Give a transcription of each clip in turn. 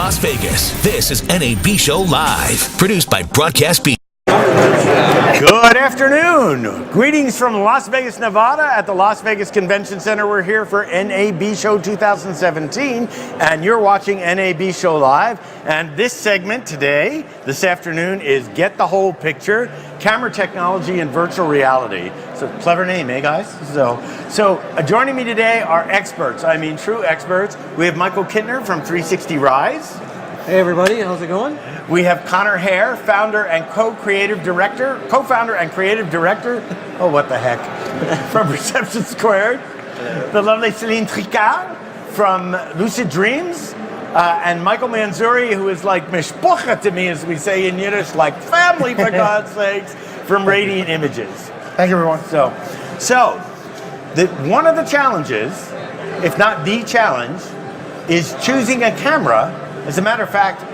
Las Vegas. This is NAB Show Live, produced by Broadcast Beat. Good afternoon. Greetings from Las Vegas, Nevada at the Las Vegas Convention Center. We're here for NAB Show 2017, and you're watching NAB Show Live. And this segment today, this afternoon, is Get the Whole Picture, Camera Technology and Virtual Reality. It's a clever name, eh, guys? So joining me today are experts. I mean, true experts. We have Michael Kittner from 360 Rise. Hey everybody, how's it going? We have Connor Hare, founder and co-founder and creative director, oh what the heck, from Perception Squared. The lovely Celine Tricard from Lucid Dreams, and Michael Manzuri, who is like mishpocha to me, as we say in Yiddish, like family for God's sakes, from Radiant Images. Thank you, everyone. One of the challenges, if not the challenge, is choosing a camera. As a matter of fact,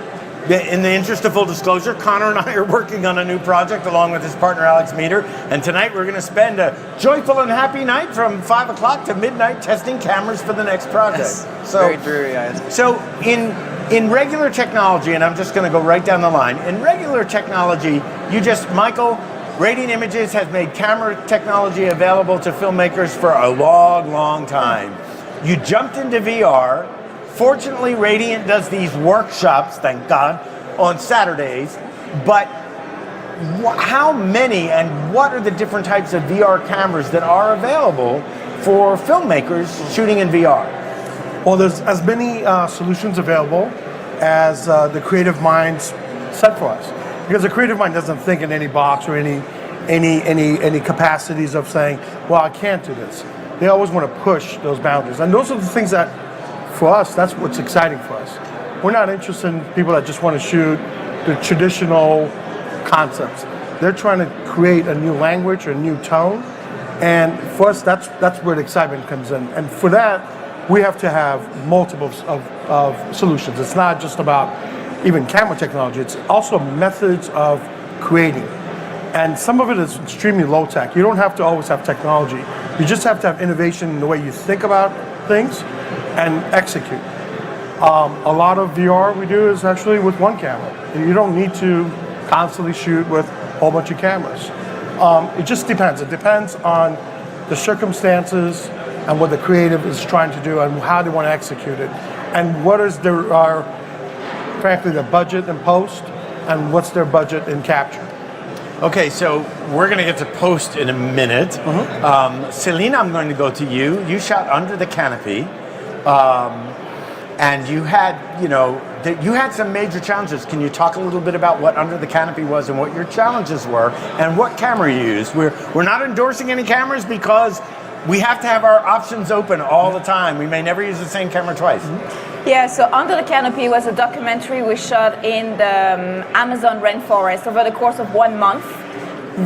in the interest of full disclosure, Connor and I are working on a new project along with his partner Alex Meter, and tonight we're going to spend a joyful and happy night from 5 o'clock to midnight testing cameras for the next project. Yes. Very dreary, guys. So in regular technology, and I'm just going to go right down the line, in regular technology, Michael, Radiant Images has made camera technology available to filmmakers for a long, long time. You jumped into VR. Fortunately, Radiant does these workshops, thank God, on Saturdays, but how many and what are the different types of VR cameras that are available for filmmakers shooting in VR? Well, there's as many solutions available as the creative minds set for us. Because the creative mind doesn't think in any box or any capacities of saying, well, I can't do this. They always want to push those boundaries. And those are the things that, for us, that's what's exciting for us. We're not interested in people that just want to shoot the traditional concepts. They're trying to create a new language, a new tone, and for us, that's where the excitement comes in. And for that, we have to have multiples of solutions. It's not just about even camera technology, it's also methods of creating. And some of it is extremely low tech. You don't have to always have technology. You just have to have innovation in the way you think about things and execute. A lot of VR we do is actually with one camera. You don't need to constantly shoot with a whole bunch of cameras. It just depends. It depends on the circumstances and what the creative is trying to do and how they want to execute it. And what is frankly, their budget in post and what's their budget in capture. Okay, so we're going to get to post in a minute. Celine, I'm going to go to you. You shot Under the Canopy. And you had some major challenges. Can you talk a little bit about what Under the Canopy was and what your challenges were and what camera you used? We're not endorsing any cameras because we have to have our options open all the time. We may never use the same camera twice. Yeah, so Under the Canopy was a documentary we shot in the Amazon rainforest over the course of 1 month.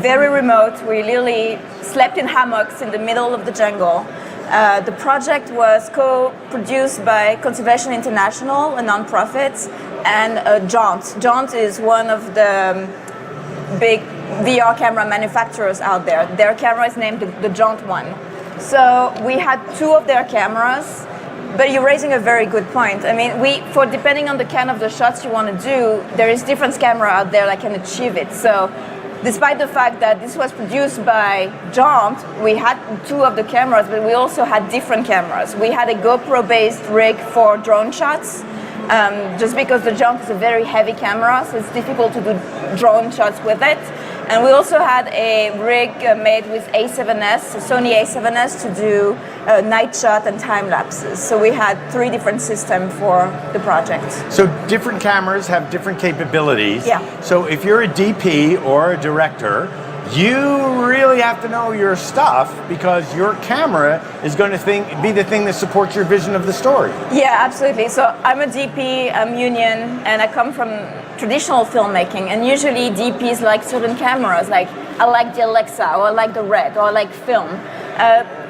Very remote. We literally slept in hammocks in the middle of the jungle. The project was co-produced by Conservation International, a non-profit, and Jaunt. Jaunt is one of the big VR camera manufacturers out there. Their camera is named the Jaunt One. So we had 2 of their cameras, but you're raising a very good point. I mean, depending on the kind of the shots you want to do, there is different camera out there that can achieve it. So despite the fact that this was produced by Jaunt, we had 2 of the cameras, but we also had different cameras. We had a GoPro-based rig for drone shots, just because the Jaunt is a very heavy camera, so it's difficult to do drone shots with it. And we also had a rig made with A7S, a Sony A7S, to do night shot and time lapses. So we had 3 different systems for the project. So different cameras have different capabilities. Yeah. So if you're a DP or a director, you really have to know your stuff because your camera is going to be the thing that supports your vision of the story. Yeah, absolutely. So I'm a DP, I'm union, and I come from traditional filmmaking, and usually DPs like certain cameras, like I like the Alexa, or I like the Red, or I like film.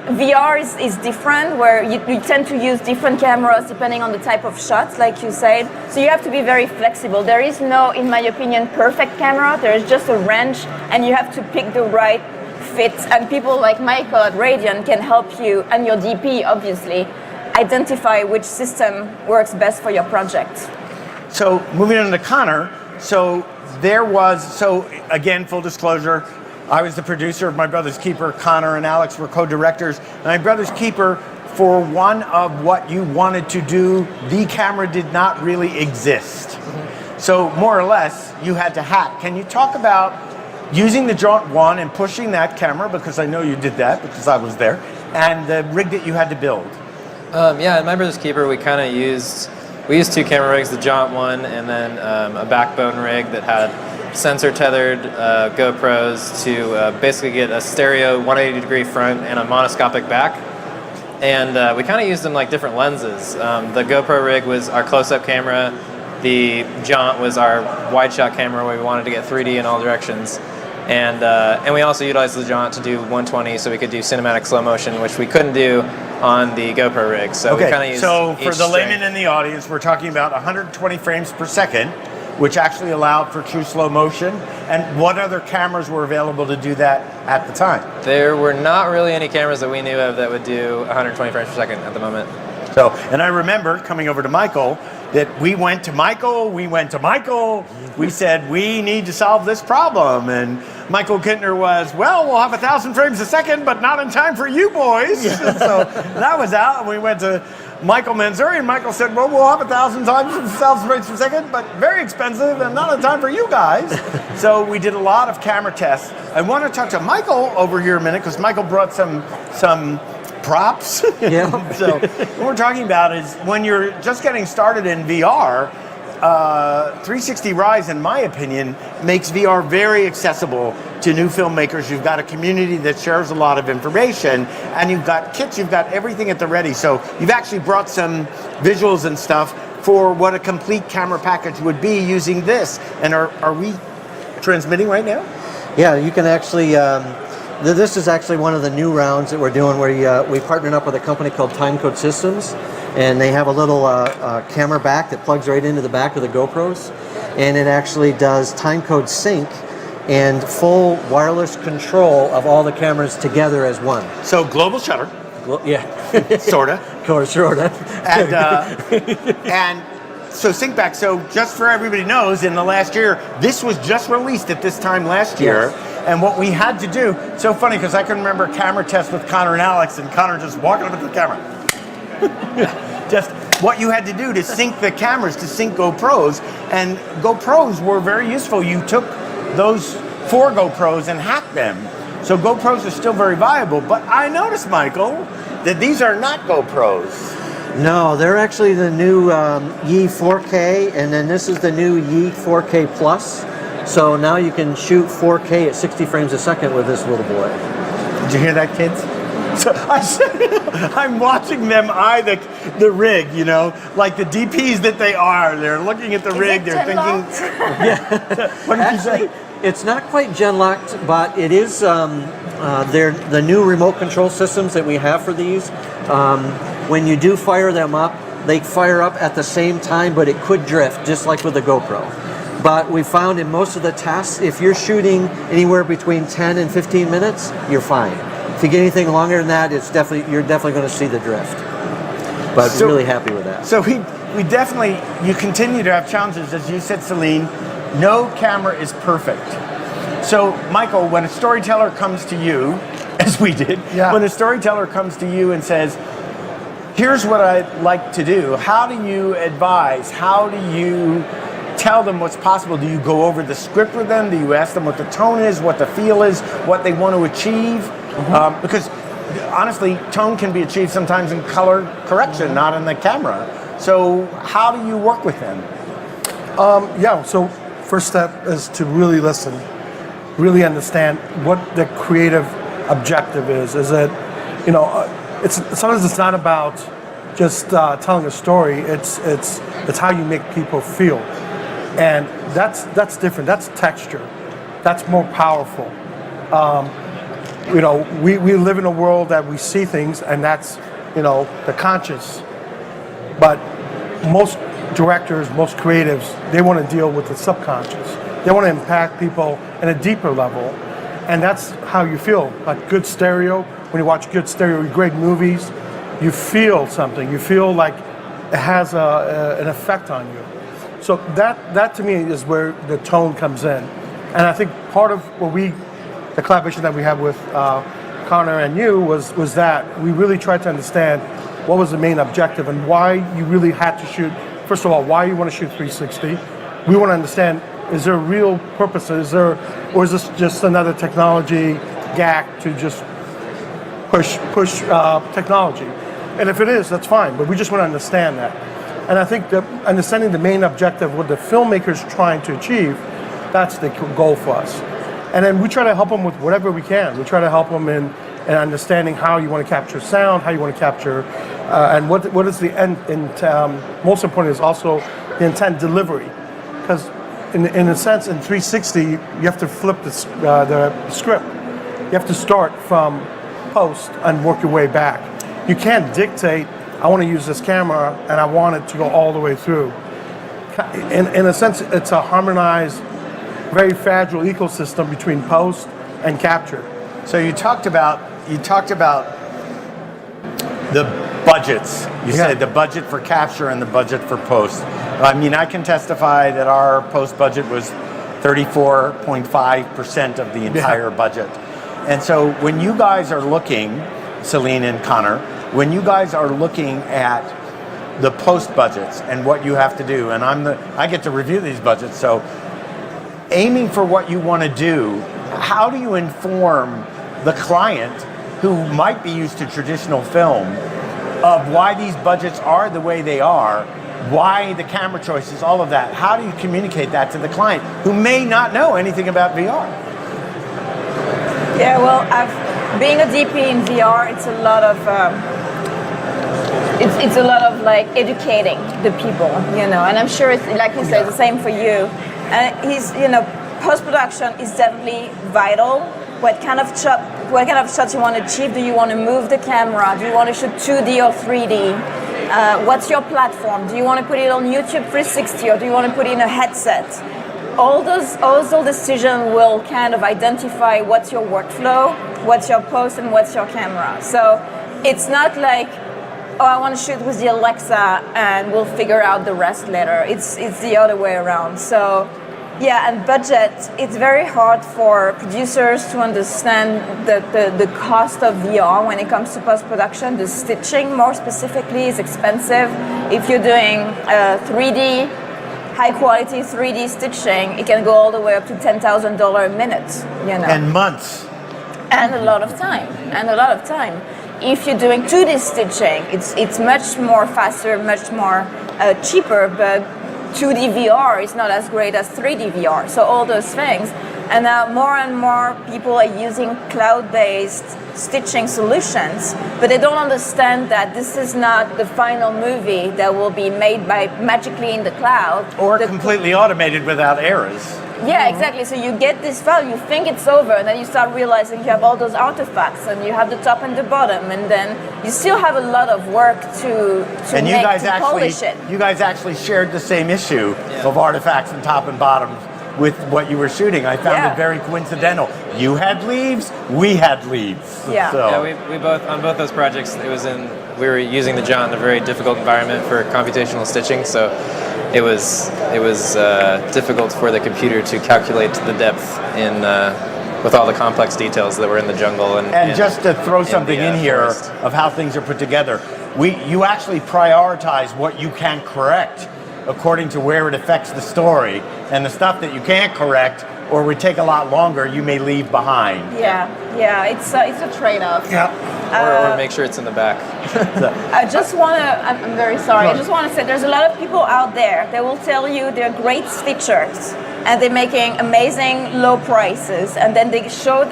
VR is different, where you tend to use different cameras depending on the type of shots, like you said. So you have to be very flexible. There is no, in my opinion, perfect camera. There is just a range, and you have to pick the right fit. And people like Michael at Radiant can help you, and your DP, obviously, identify which system works best for your project. So moving on to Connor, so again, full disclosure, I was the producer of My Brother's Keeper. Connor and Alex were co-directors. My Brother's Keeper, for one of what you wanted to do, the camera did not really exist. Mm-hmm. So more or less, you had to hack. Can you talk about using the Jaunt 1 and pushing that camera, because I know you did that because I was there, and the rig that you had to build? Yeah, in My Brother's Keeper, we used two camera rigs, the Jaunt 1 and then a backbone rig that had sensor tethered GoPros to basically get a stereo 180 degree front and a monoscopic back. And we kind of used them like different lenses. The GoPro rig was our close-up camera. The Jaunt was our wide shot camera where we wanted to get 3D in all directions. And we also utilized the Jaunt to do 120 so we could do cinematic slow motion, which we couldn't do on the GoPro rig. So we kind of used so for the strength. layman in the audience, we're talking about 120 frames per second, which actually allowed for true slow motion. And what other cameras were available to do that at the time? There were not really any cameras that we knew of that would do 120 frames per second at the moment. So, and I remember coming over to Michael, that we went to Michael, we said, we need to solve this problem. And Michael Kittner was, well, we'll have 1,000 frames a second, but not in time for you boys. So that was out, and we went to Michael Manzuri, and Michael said, well, we'll have 1,000 frames per second, but very expensive and not in time for you guys. So we did a lot of camera tests. I want to talk to Michael over here a minute, because Michael brought some props. Yeah. So what we're talking about is when you're just getting started in VR, 360 Rise, in my opinion, makes VR very accessible to new filmmakers. You've got a community that shares a lot of information, and you've got kits, you've got everything at the ready. So you've actually brought some visuals and stuff for what a complete camera package would be using this. And are we transmitting right now? Yeah, you can actually, this is actually one of the new rounds that we're doing where we partnered up with a company called Timecode Systems, and they have a little camera back that plugs right into the back of the GoPros, and it actually does timecode sync and full wireless control of all the cameras together as one. So global shutter. Yeah. Sorta. Of course, sorta. And so sync back. So just for everybody knows, in the last year, this was just released at this time last year. Yes. And what we had to do, so funny, because I can remember a camera test with Connor and Alex, and Connor just walking up to the camera. Just what you had to do to sync the cameras, to sync GoPros. And GoPros were very useful. You took those 4 GoPros and hacked them. So GoPros are still very viable. But I noticed, Michael, that these are not GoPros. No, they're actually the new Yi 4K, and then this is the new Yi 4K Plus. So now you can shoot 4K at 60 frames a second with this little boy. Did you hear that, kids? So I'm watching them eye the rig, you know, like the DPs that they are. They're looking at the rig. They're thinking. Yeah. What did you say? It's not quite gen locked, but it is. They're the new remote control systems that we have for these. When you do fire them up, they fire up at the same time, but it could drift, just like with the GoPro. But we found in most of the tests, if you're shooting anywhere between 10 and 15 minutes, you're fine. If you get anything longer than that, you're definitely going to see the drift. But So- really happy with that. So we definitely, you continue to have challenges. As you said, Celine, no camera is perfect. So Michael, when a storyteller comes to you, as we did, Yeah. when a storyteller comes to you and says, here's what I'd like to do, how do you advise? How do you tell them what's possible? Do you go over the script with them? Do you ask them what the tone is, what the feel is, what they want to achieve? Because honestly, tone can be achieved sometimes in color correction, not in the camera. So how do you work with them? Yeah, so first step is to really listen, really understand what the creative objective is. Is it, you know, sometimes it's not about just telling a story. It's how you make people feel, and that's different. That's texture. That's more powerful. You know, we live in a world that we see things, and that's, you know, the conscious. But most directors, most creatives, they want to deal with the subconscious. They want to impact people at a deeper level, and that's how you feel. Like good stereo, when you watch good stereo, great movies, you feel something. You feel like it has an effect on you. So that to me is where the tone comes in. And I think part of the collaboration that we have with Connor and you was that we really tried to understand what was the main objective and why you really had to shoot. First of all, why you want to shoot 360. We want to understand, is there a real purpose? Or is this just another technology gag to just push technology? And if it is, that's fine, but we just want to understand that. And I think that understanding the main objective, what the filmmaker's trying to achieve, that's the goal for us. And then we try to help them with whatever we can. We try to help them in understanding how you want to capture sound, how you want to capture, and what is the end. Most important is also the intent delivery, because in a sense, in 360, you have to flip the script. You have to start from post and work your way back. You can't dictate, I want to use this camera and I want it to go all the way through. In a sense, it's a harmonized, very fragile ecosystem between post and capture. So you talked about the budgets. You said the budget for capture and the budget for post. I mean, I can testify that our post budget was 34.5% of the entire budget. And so when you guys are looking, Celine and Connor, when you guys are looking at the post budgets and what you have to do, and I get to review these budgets, so aiming for what you want to do, how do you inform the client who might be used to traditional film of why these budgets are the way they are, why the camera choices, all of that? How do you communicate that to the client who may not know anything about VR? Yeah, well, being a DP in VR, it's a lot of it's a lot of like educating the people, and I'm sure it's like you said, the same for you. And post-production is definitely vital. What kind of shots you want to achieve? Do you want to move the camera? Do you want to shoot 2D or 3D? What's your platform? Do you want to put it on YouTube 360 or do you want to put it in a headset? All those decisions will kind of identify what's your workflow, what's your post, and what's your camera. So it's not like, oh, I want to shoot with the Alexa and we'll figure out the rest later. It's the other way around. So yeah, and budget, it's very hard for producers to understand the cost of VR when it comes to post-production. The stitching, more specifically, is expensive. If you're doing 3D, high-quality 3D stitching, it can go all the way up to $10,000 a minute, And months. And a lot of time. If you're doing 2D stitching, it's much more faster, much more cheaper, but 2D VR is not as great as 3D VR. So all those things. And now more and more people are using cloud-based stitching solutions, but they don't understand that this is not the final movie that will be made magically in the cloud. Or completely automated without errors. Yeah, exactly. So you get this file, you think it's over, and then you start realizing you have all those artifacts, and you have the top and the bottom, and then you still have a lot of work to polish it. You guys actually shared the same issue of artifacts and top and bottoms with what you were shooting. I found it very coincidental. You had leaves, we had leaves. Yeah. So. Yeah, we both on both those projects. We were using the Jaunt in a very difficult environment for computational stitching, so it was difficult for the computer to calculate the depth in with all the complex details that were in the jungle. And just to throw something in here forest. of how things are put together, you actually prioritize what you can correct according to where it affects the story, and the stuff that you can't correct or would take a lot longer, you may leave behind. Yeah, it's a trade-off. Yeah. Or make sure it's in the back. I'm very sorry. I just want to say there's a lot of people out there that will tell you they're great stitchers and they're making amazing low prices, and then they show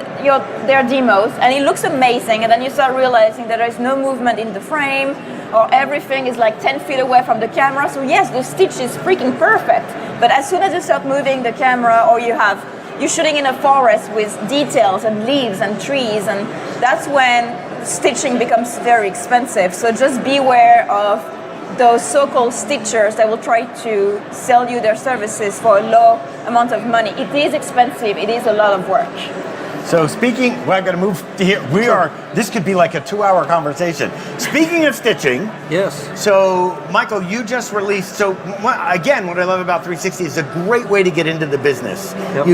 their demos and it looks amazing, and then you start realizing that there's no movement in the frame or everything is like 10 feet away from the camera. So yes, the stitch is freaking perfect, but as soon as you start moving the camera or you're shooting in a forest with details and leaves and trees, and that's when stitching becomes very expensive. So just beware of those so-called stitchers that will try to sell you their services for a low amount of money. It is expensive, it is a lot of work. So speaking, well, I got to move to here. This could be like a 2-hour conversation. Speaking of stitching. Yes. So, Michael, you just released, again, what I love about 360 is a great way to get into the business. Yep.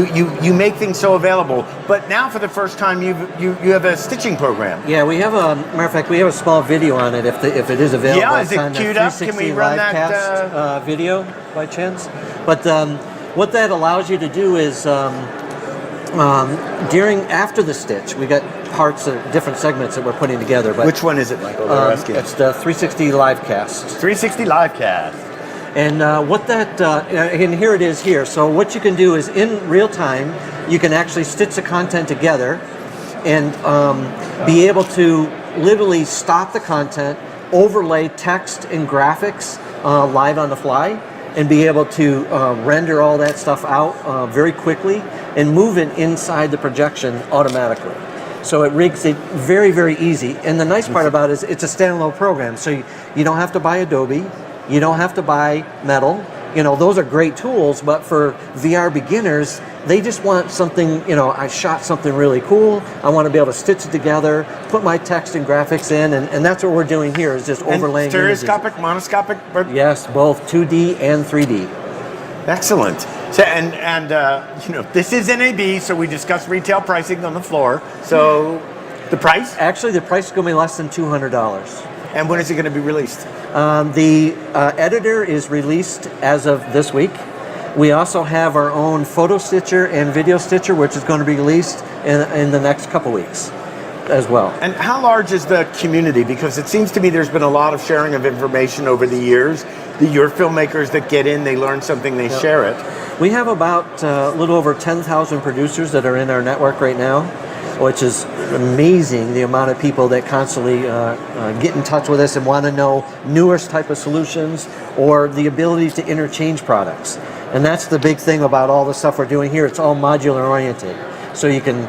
You make things so available, but now for the first time you have a stitching program. Yeah, we have matter of fact, we have a small video on it if it is available. Yeah, is it on the queued up? Can we 360 run that? Livecast, video by chance? But what that allows you to do is after the stitch, we got parts of different segments that we're putting together. But which one is it, Michael? It's the 360 Livecast. 360 Livecast. And what that, and here it is here. So what you can do is in real time, you can actually stitch the content together and be able to literally stop the content, overlay text and graphics live on the fly, and be able to render all that stuff out very quickly and move it inside the projection automatically. So it rigs it very, very easy. And the nice part about it is it's a standalone program. So you don't have to buy Adobe, you don't have to buy Metal. Those are great tools, but for VR beginners, they just want something, I shot something really cool, I want to be able to stitch it together, put my text and graphics in, and that's what we're doing here, is just overlaying stereoscopic, monoscopic? Yes, both 2D and 3D. Excellent. So, and this is NAB, so we discussed retail pricing on the floor. So the price? Actually, the price is going to be less than $200. And when is it going to be released? The editor is released as of this week. We also have our own photo stitcher and video stitcher, which is going to be released in the next couple weeks as well. And how large is the community? Because it seems to me there's been a lot of sharing of information over the years. Your filmmakers that get in, they learn something, they share it. We have about a little over 10,000 producers that are in our network right now, which is amazing, the amount of people that constantly get in touch with us and want to know newest type of solutions or the ability to interchange products. And that's the big thing about all the stuff we're doing here. It's all modular oriented. So you can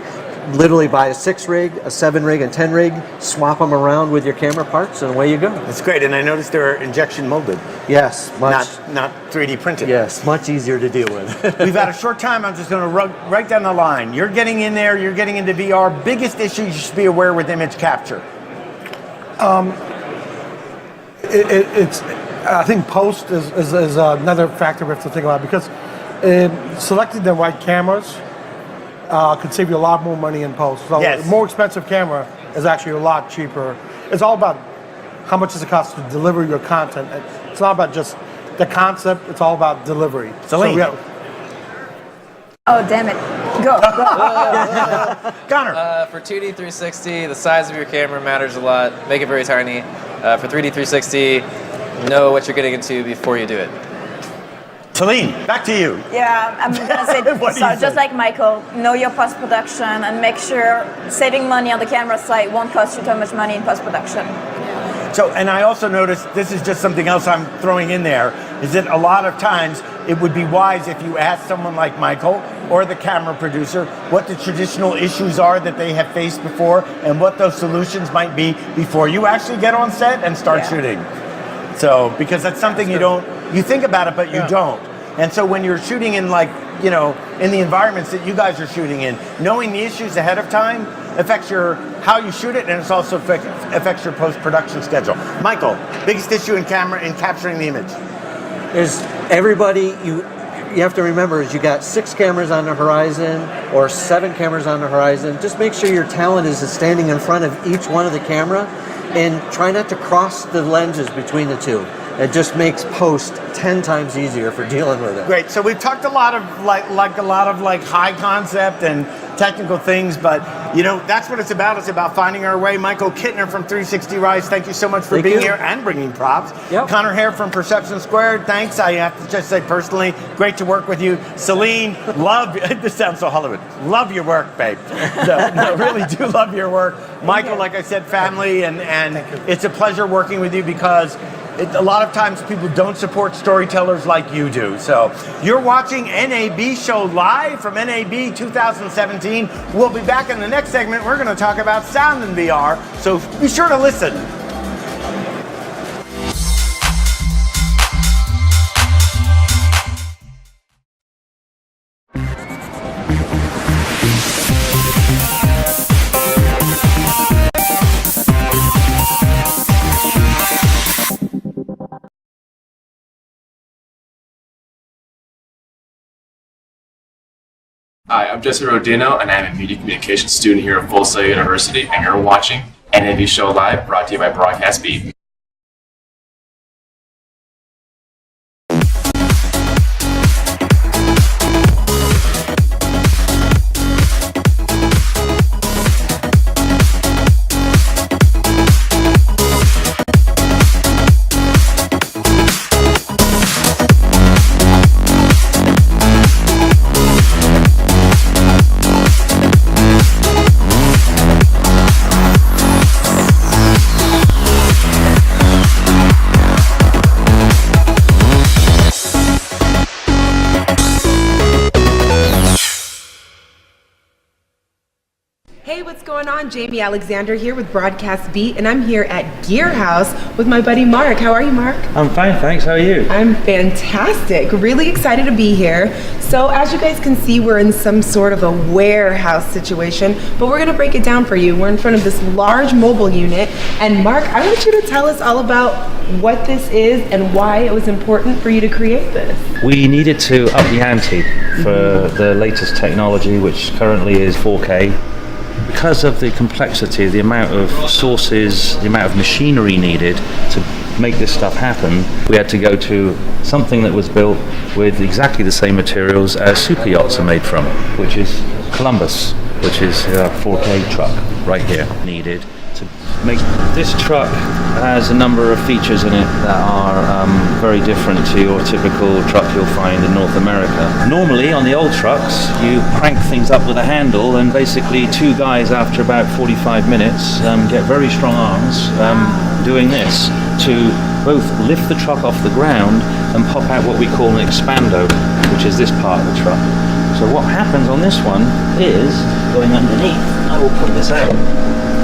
literally buy a 6 rig, a 7 rig, and 10 rig, swap them around with your camera parts, and away you go. That's great. And I noticed they're injection molded. Yes. Not 3D printed. Yes, much easier to deal with. We've got a short time. I'm just going to right down the line. You're getting in there. You're getting into VR. Biggest issue you should be aware with image capture? It's I think post is another factor we have to think about, because selecting the right cameras could save you a lot more money in post. So a more expensive camera is actually a lot cheaper. It's all about how much does it cost to deliver your content. It's not about just the concept, it's all about delivery. Celine. Oh, damn it. Go. Connor. For 2D 360, the size of your camera matters a lot. Make it very tiny. For 3D 360, know what you're getting into before you do it. Celine, back to you. Yeah, I'm going to say, so just like Michael, know your post-production and make sure saving money on the camera side won't cost you too much money in post-production. So, and I also noticed, this is just something else I'm throwing in there, is that a lot of times it would be wise if you ask someone like Michael or the camera producer what the traditional issues are that they have faced before and what those solutions might be before you actually get on set and start shooting. So, because that's something you think about it, but you don't. And so when you're shooting in in the environments that you guys are shooting in, knowing the issues ahead of time affects how you shoot it, and it also affects your post-production schedule. Michael, biggest issue in capturing the image? Is everybody, you have to remember, is you got 6 cameras on the horizon or 7 cameras on the horizon. Just make sure your talent is standing in front of each one of the camera, and try not to cross the lenses between the two. It just makes post 10 times easier for dealing with it. Great. So we've talked a lot of high concept and technical things, but that's what it's about. It's about finding our way. Michael Kittner from 360 Rise, thank you so much for being here and bringing props. Yep. Connor Hare from Perception Squared, thanks. I have to just say personally, great to work with you. Celine, this sounds so Hollywood. Love your work, babe. No, really do love your work. Michael, like I said, family, and it's a pleasure working with you, because a lot of times people don't support storytellers like you do. So you're watching NAB Show live from NAB 2017. We'll be back in the next segment. We're going to talk about sound in VR. So be sure to listen. Hi, I'm Jesse Rodino, and I'm a media communications student here at Full Sail University, and you're watching NAB Show Live, brought to you by Broadcast Beat. Hey, what's going on? Jamie Alexander here with Broadcast Beat, and I'm here at Gear House with my buddy Mark. How are you, Mark? I'm fine, thanks. How are you? I'm fantastic. Really excited to be here. So, as you guys can see, we're in some sort of a warehouse situation, but we're going to break it down for you. We're in front of this large mobile unit, and Mark, I want you to tell us all about what this is and why it was important for you to create this. We needed to up the ante for the latest technology, which currently is 4K. Because of the complexity, the amount of sources, the amount of machinery needed to make this stuff happen, we had to go to something that was built with exactly the same materials as super yachts are made from, which is Columbus, which is a 4K truck right here. Needed to make this truck has a number of features in it that are very different to your typical truck you'll find in North America. Normally on the old trucks you crank things up with a handle, and basically two guys after about 45 minutes get very strong arms doing this to both lift the truck off the ground and pop out what we call an expando, which is this part of the truck. So what happens on this one is, going underneath, I will put this out,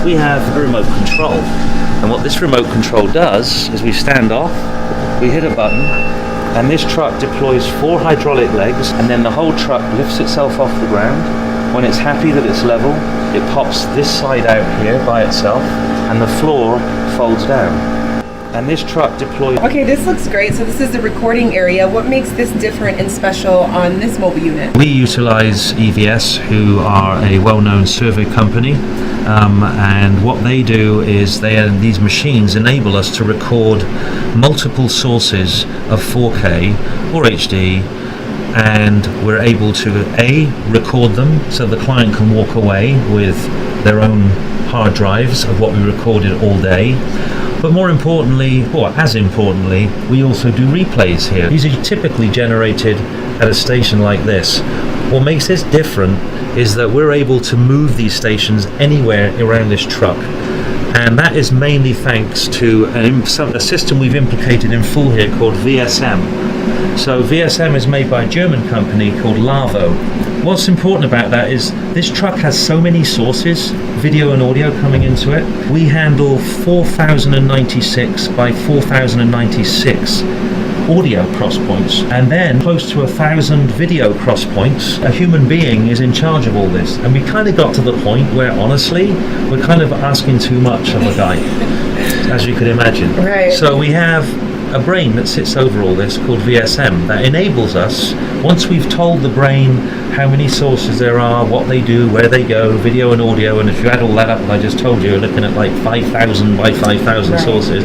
we have a remote control. And what this remote control does is we stand off, we hit a button, and this truck deploys 4 hydraulic legs, and then the whole truck lifts itself off the ground. When it's happy that it's level, it pops this side out here by itself, and the floor folds down. And this truck deploys... Okay, this looks great. So this is the recording area. What makes this different and special on this mobile unit? We utilize EVS, who are a well-known survey company, and what they do is these machines enable us to record multiple sources of 4K or HD, and we're able to record them so the client can walk away with their own hard drives of what we recorded all day. But more importantly, or as importantly, we also do replays here. These are typically generated at a station like this. What makes this different is that we're able to move these stations anywhere around this truck. And that is mainly thanks to a system we've implicated in full here called VSM. So VSM is made by a German company called Lavo. What's important about that is this truck has so many sources, video and audio coming into it. We handle 4,096 by 4,096 audio cross points, and then close to 1,000 video cross points. A human being is in charge of all this, and we kind of got to the point where honestly we're kind of asking too much of a guy, as you could imagine. Right. So we have a brain that sits over all this called VSM that enables us, once we've told the brain how many sources there are, what they do, where they go, video and audio, and if you add all that up, and I just told you, you're looking at like 5,000 by 5,000 right. sources.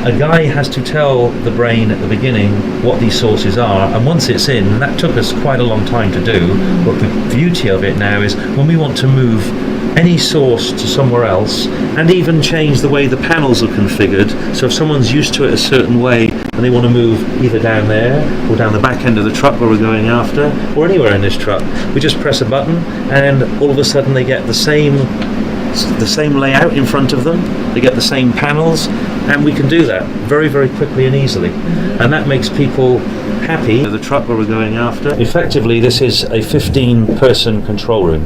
A guy has to tell the brain at the beginning what these sources are, and once it's in, that took us quite a long time to do, but the beauty of it now is when we want to move any source to somewhere else, and even change the way the panels are configured, so if someone's used to it a certain way and they want to move either down there or down the back end of the truck where we're going after, or anywhere in this truck, we just press a button and all of a sudden they get the same layout in front of them, they get the same panels, and we can do that very, very quickly and easily. And that makes people happy. The truck where we're going after. Effectively, this is a 15-person control room.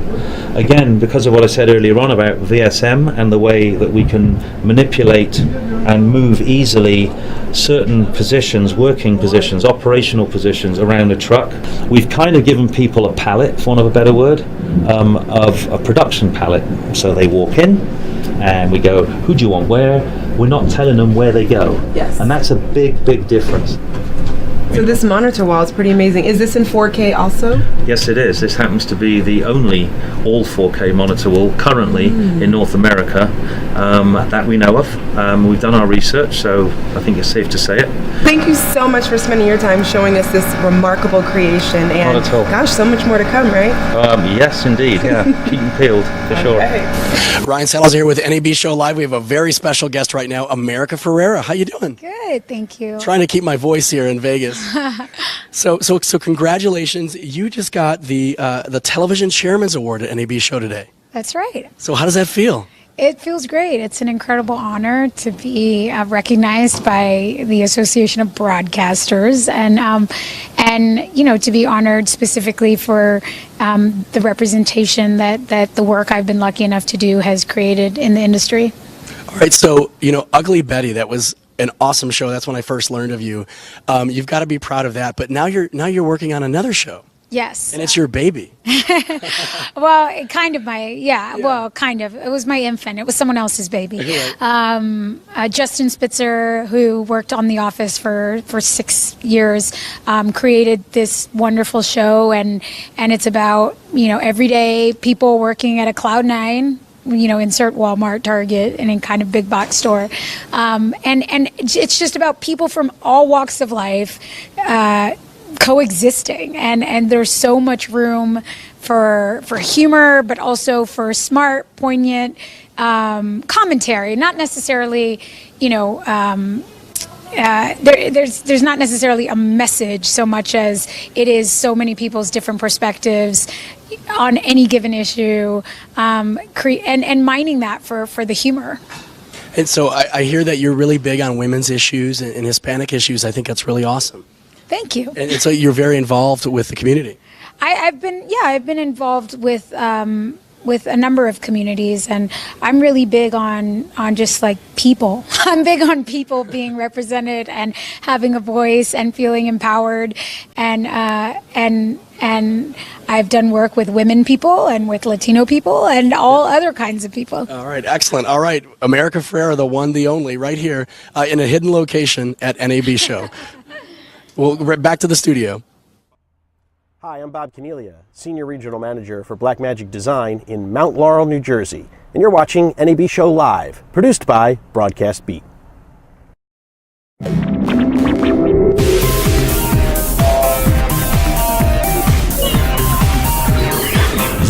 Again, because of what I said earlier on about VSM and the way that we can manipulate and move easily certain positions, working positions, operational positions around a truck, we've kind of given people a palette, for want of a better word, of a production palette. So they walk in and we go, who do you want where? We're not telling them where they go. Yes. And that's a big, big difference. So this monitor wall is pretty amazing. Is this in 4K also? Yes, it is. This happens to be the only all 4K monitor wall currently in North America that we know of. We've done our research, so I think it's safe to say it. Thank you so much for spending your time showing us this remarkable creation. And Not at all. gosh, so much more to come, right? Yes, indeed. Yeah, keep them peeled for sure. Ryan Salazar here with NAB Show Live. We have a very special guest right now, America Ferrera. How you doing? Good, thank you. Trying to keep my voice here in Vegas. So congratulations! You just got the Television Chairman's Award at NAB Show today. That's right. So how does that feel? It feels great. It's an incredible honor to be recognized by the Association of Broadcasters, and you know, to be honored specifically for the representation that the work I've been lucky enough to do has created in the industry. All right. So Ugly Betty, that was an awesome show. That's when I first learned of you. You've got to be proud of that. But now you're working on another show. Yes. And it's your baby. Well, kind of well, kind of. It was my infant. It was someone else's baby. Right. Justin Spitzer, who worked on The Office for 6 years, created this wonderful show, and it's about, everyday people working at a Cloud9, insert Walmart, Target, and in kind of big box store. And it's just about people from all walks of life, coexisting, and there's so much room for humor, but also for smart, poignant commentary. Not necessarily, there's not necessarily a message so much as it is so many people's different perspectives on any given issue, and mining that for the humor. And so I hear that you're really big on women's issues and Hispanic issues. I think that's really awesome. Thank you. And so you're very involved with the community. I've been involved with a number of communities, and I'm really big on just like people. I'm big on people being represented and having a voice and feeling empowered, and I've done work with women people and with Latino people and all other kinds of people. All right, excellent. All right, America Ferrera, the one, the only, right here in a hidden location at NAB Show. Well, back to the studio. Hi, I'm Bob Cornelia, Senior Regional Manager for Blackmagic Design in Mount Laurel, New Jersey. And you're watching NAB Show Live, produced by Broadcast Beat.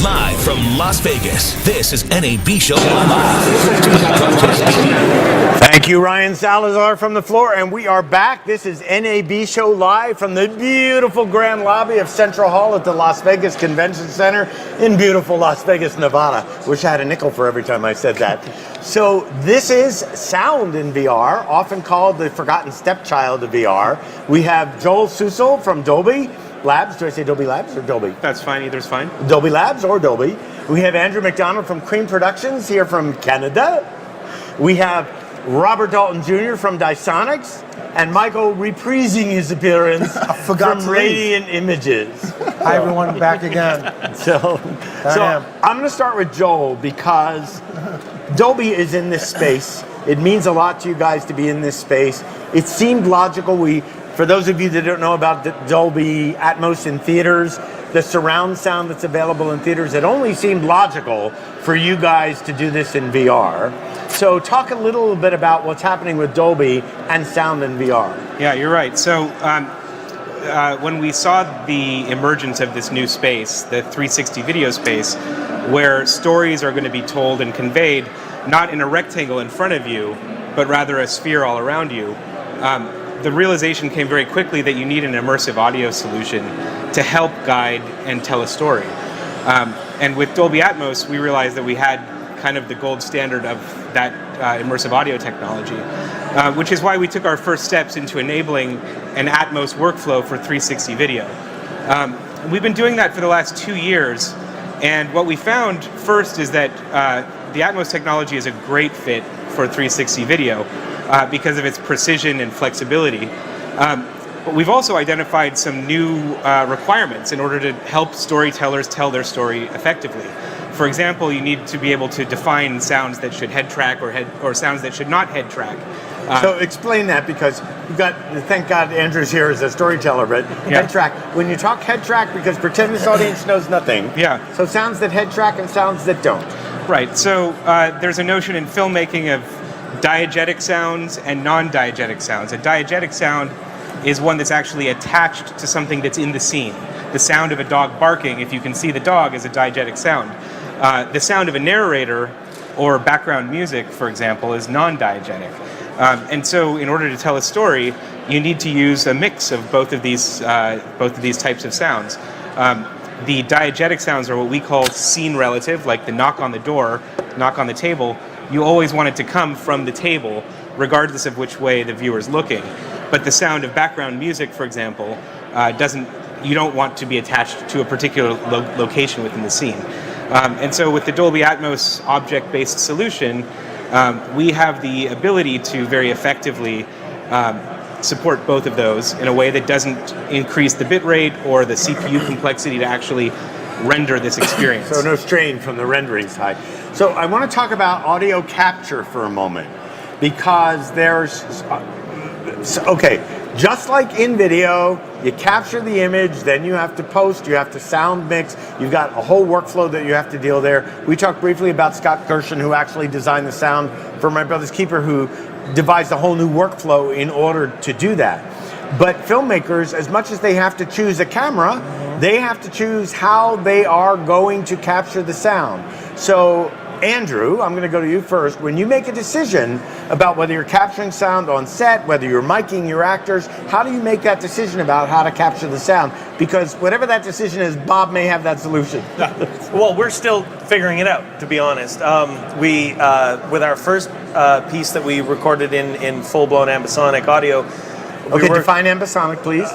Live from Las Vegas, this is NAB Show Live. Thank you, Ryan Salazar from the floor, and we are back. This is NAB Show Live from the beautiful grand lobby of Central Hall at the Las Vegas Convention Center in beautiful Las Vegas, Nevada. Wish I had a nickel for every time I said that. So this is sound in VR, often called the forgotten stepchild of VR. We have Joel Susel from Dolby Labs. Do I say Dolby Labs or Dolby? That's fine. Either's fine. Dolby Labs or Dolby. We have Andrew McDonald from Cream Productions here from Canada. We have Robert Dalton Jr. from Dysonics, and Michael reprising his appearance from Radiant Images. Hi everyone, back again. So I'm going to start with Joel because Dolby is in this space. It means a lot to you guys to be in this space. It seemed logical. For those of you that don't know about Dolby Atmos in theaters, the surround sound that's available in theaters, it only seemed logical for you guys to do this in VR. So talk a little bit about what's happening with Dolby and sound in VR. Yeah, you're right. So when we saw the emergence of this new space, the 360 video space, where stories are going to be told and conveyed, not in a rectangle in front of you, but rather a sphere all around you, the realization came very quickly that you need an immersive audio solution to help guide and tell a story. And with Dolby Atmos, we realized that we had kind of the gold standard of that immersive audio technology, which is why we took our first steps into enabling an Atmos workflow for 360 video. We've been doing that for the last 2 years, and what we found first is that the Atmos technology is a great fit for 360 video because of its precision and flexibility. But we've also identified some new requirements in order to help storytellers tell their story effectively. For example, you need to be able to define sounds that should head track or sounds that should not head track. So explain that, because you've got, thank God Andrew's here as a storyteller, but head track, when you talk head track, because pretend this audience knows nothing. Yeah. So sounds that head track and sounds that don't. Right, so there's a notion in filmmaking of diegetic sounds and non-diegetic sounds. A diegetic sound is one that's actually attached to something that's in the scene. The sound of a dog barking, if you can see the dog, is a diegetic sound. The sound of a narrator or background music, for example, is non-diegetic. And so in order to tell a story, you need to use a mix of both of these types of sounds. The diegetic sounds are what we call scene relative, like the knock on the door, knock on the table. You always want it to come from the table, regardless of which way the viewer's looking. But the sound of background music, for example, you don't want to be attached to a particular location within the scene. And so with the Dolby Atmos object-based solution, we have the ability to very effectively support both of those in a way that doesn't increase the bit rate or the CPU complexity to actually render this experience. So no strain from the rendering side. So I want to talk about audio capture for a moment, because there's, okay, just like in video, you capture the image, then you have to post, you have to sound mix, you've got a whole workflow that you have to deal there. We talked briefly about Scott Gershon, who actually designed the sound for My Brother's Keeper, who devised a whole new workflow in order to do that. But filmmakers, as much as they have to choose a camera, they have to choose how they are going to capture the sound. So Andrew, I'm going to go to you first. When you make a decision about whether you're capturing sound on set, whether you're miking your actors, how do you make that decision about how to capture the sound? Because whatever that decision is, Bob may have that solution. Well, we're still figuring it out, to be honest. We, with our first piece that we recorded in full-blown ambisonic audio. Okay, define ambisonic, please.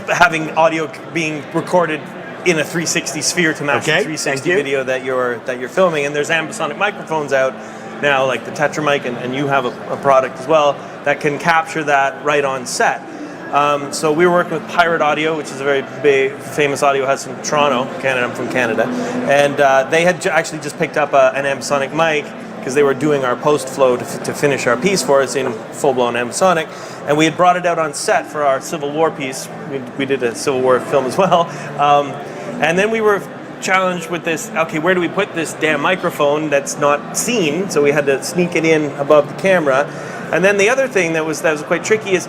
Having audio being recorded in a 360 sphere to match the 360 video that you're filming, and there's ambisonic microphones out now, like the Tetra mic, and you have a product as well that can capture that right on set. So we were working with Pirate Audio, which is a very big, famous audio house in Toronto, Canada. I'm from Canada, and they had actually just picked up an ambisonic mic because they were doing our post flow to finish our piece for us in full-blown ambisonic, and we had brought it out on set for our Civil War piece. We did a Civil War film as well. And then we were challenged with this, okay, where do we put this damn microphone that's not seen? So we had to sneak it in above the camera. And then the other thing that was quite tricky is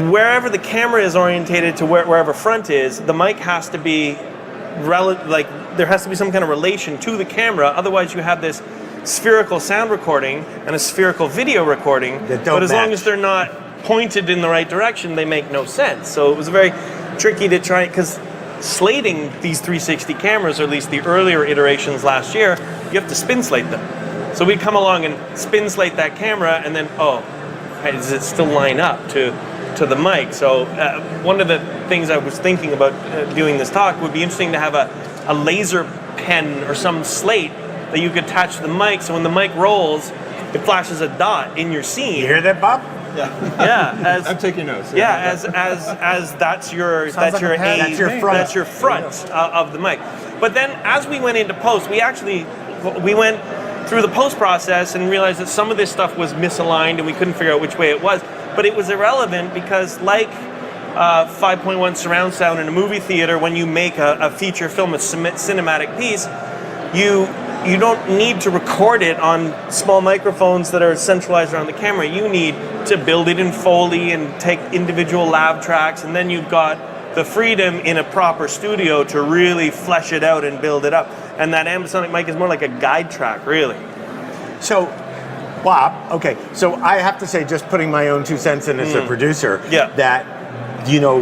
wherever the camera is orientated to wherever front is, the mic has to be, there has to be some kind of relation to the camera. Otherwise you have this spherical sound recording and a spherical video recording. But as long as they're not pointed in the right direction, they make no sense. So it was very tricky to try, because slating these 360 cameras, or at least the earlier iterations last year, you have to spin slate them. So we'd come along and spin slate that camera, and then, does it still line up to the mic? So one of the things I was thinking about doing this talk would be interesting to have a laser pen or some slate that you could attach to the mic, so when the mic rolls, it flashes a dot in your scene. You hear that, Bob? Yeah. I'm taking notes. As that's your front of the mic. But then as we went into post, we went through the post process and realized that some of this stuff was misaligned and we couldn't figure out which way it was. But it was irrelevant because, like 5.1 surround sound in a movie theater, when you make a feature film, a cinematic piece, you don't need to record it on small microphones that are centralized around the camera. You need to build it in Foley and take individual lab tracks, and then you've got the freedom in a proper studio to really flesh it out and build it up. And that ambisonic mic is more like a guide track, really. So, Bob, okay, so I have to say, just putting my own 2 cents in as a producer, that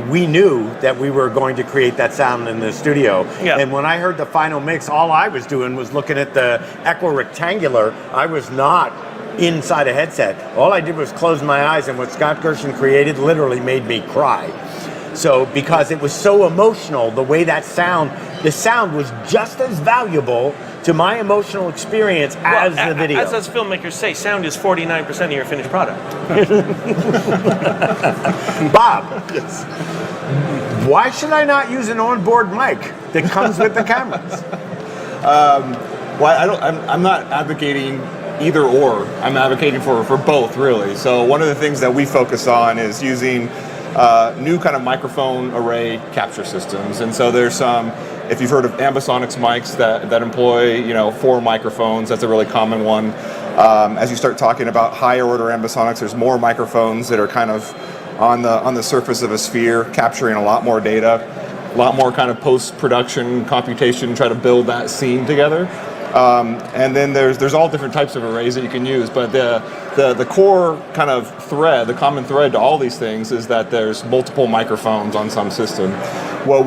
we knew that we were going to create that sound in the studio. Yeah. And when I heard the final mix, all I was doing was looking at the equirectangular. I was not inside a headset. All I did was close my eyes, and what Scott Gershon created literally made me cry. So, because it was so emotional, the way the sound was just as valuable to my emotional experience as the video. As filmmakers say, sound is 49% of your finished product. Bob, why should I not use an onboard mic that comes with the cameras? I'm not advocating either or. I'm advocating for both, really. So one of the things that we focus on is using new kind of microphone array capture systems. And so there's some, if you've heard of ambisonics mics that employ 4 microphones, that's a really common one. As you start talking about higher order ambisonics, there's more microphones that are kind of on the surface of a sphere, capturing a lot more data, a lot more kind of post-production computation, try to build that scene together. And then there's all different types of arrays that you can use, but the core kind of thread, the common thread to all these things is that there's multiple microphones on some system. What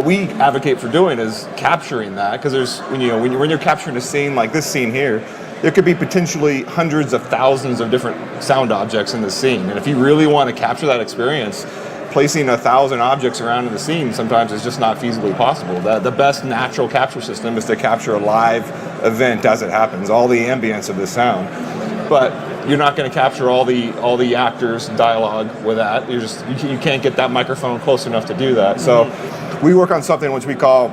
we advocate for doing is capturing that, because there's when you're capturing a scene like this scene here, there could be potentially hundreds of thousands of different sound objects in the scene, and if you really want to capture that experience, placing 1,000 objects around in the scene sometimes is just not feasibly possible. The best natural capture system is to capture a live event as it happens, all the ambience of the sound. But you're not going to capture all the actors' dialogue with that. You can't get that microphone close enough to do that. So we work on something which we call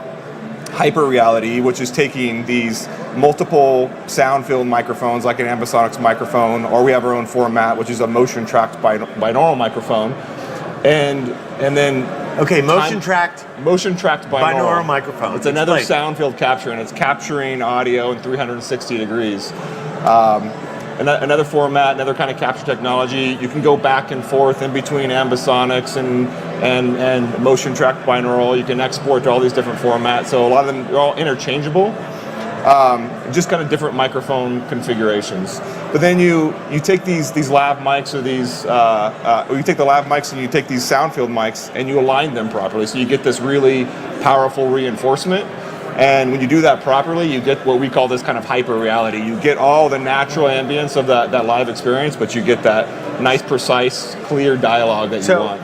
hyper reality, which is taking these multiple sound-filled microphones like an ambisonics microphone, or we have our own format, which is a motion-tracked binaural microphone. And then motion-tracked binaural microphone. It's another sound-filled capture, and it's capturing audio in 360 degrees. Another format, another kind of capture technology. You can go back and forth in between ambisonics and motion-tracked binaural. You can export to all these different formats. So a lot of them are all interchangeable. Just kind of different microphone configurations. But then you take these lav mics or you take the lav mics and you take these sound-filled mics and you align them properly. So you get this really powerful reinforcement. And when you do that properly, you get what we call this kind of hyper reality. You get all the natural ambience of that live experience, but you get that nice, precise, clear dialogue that you want.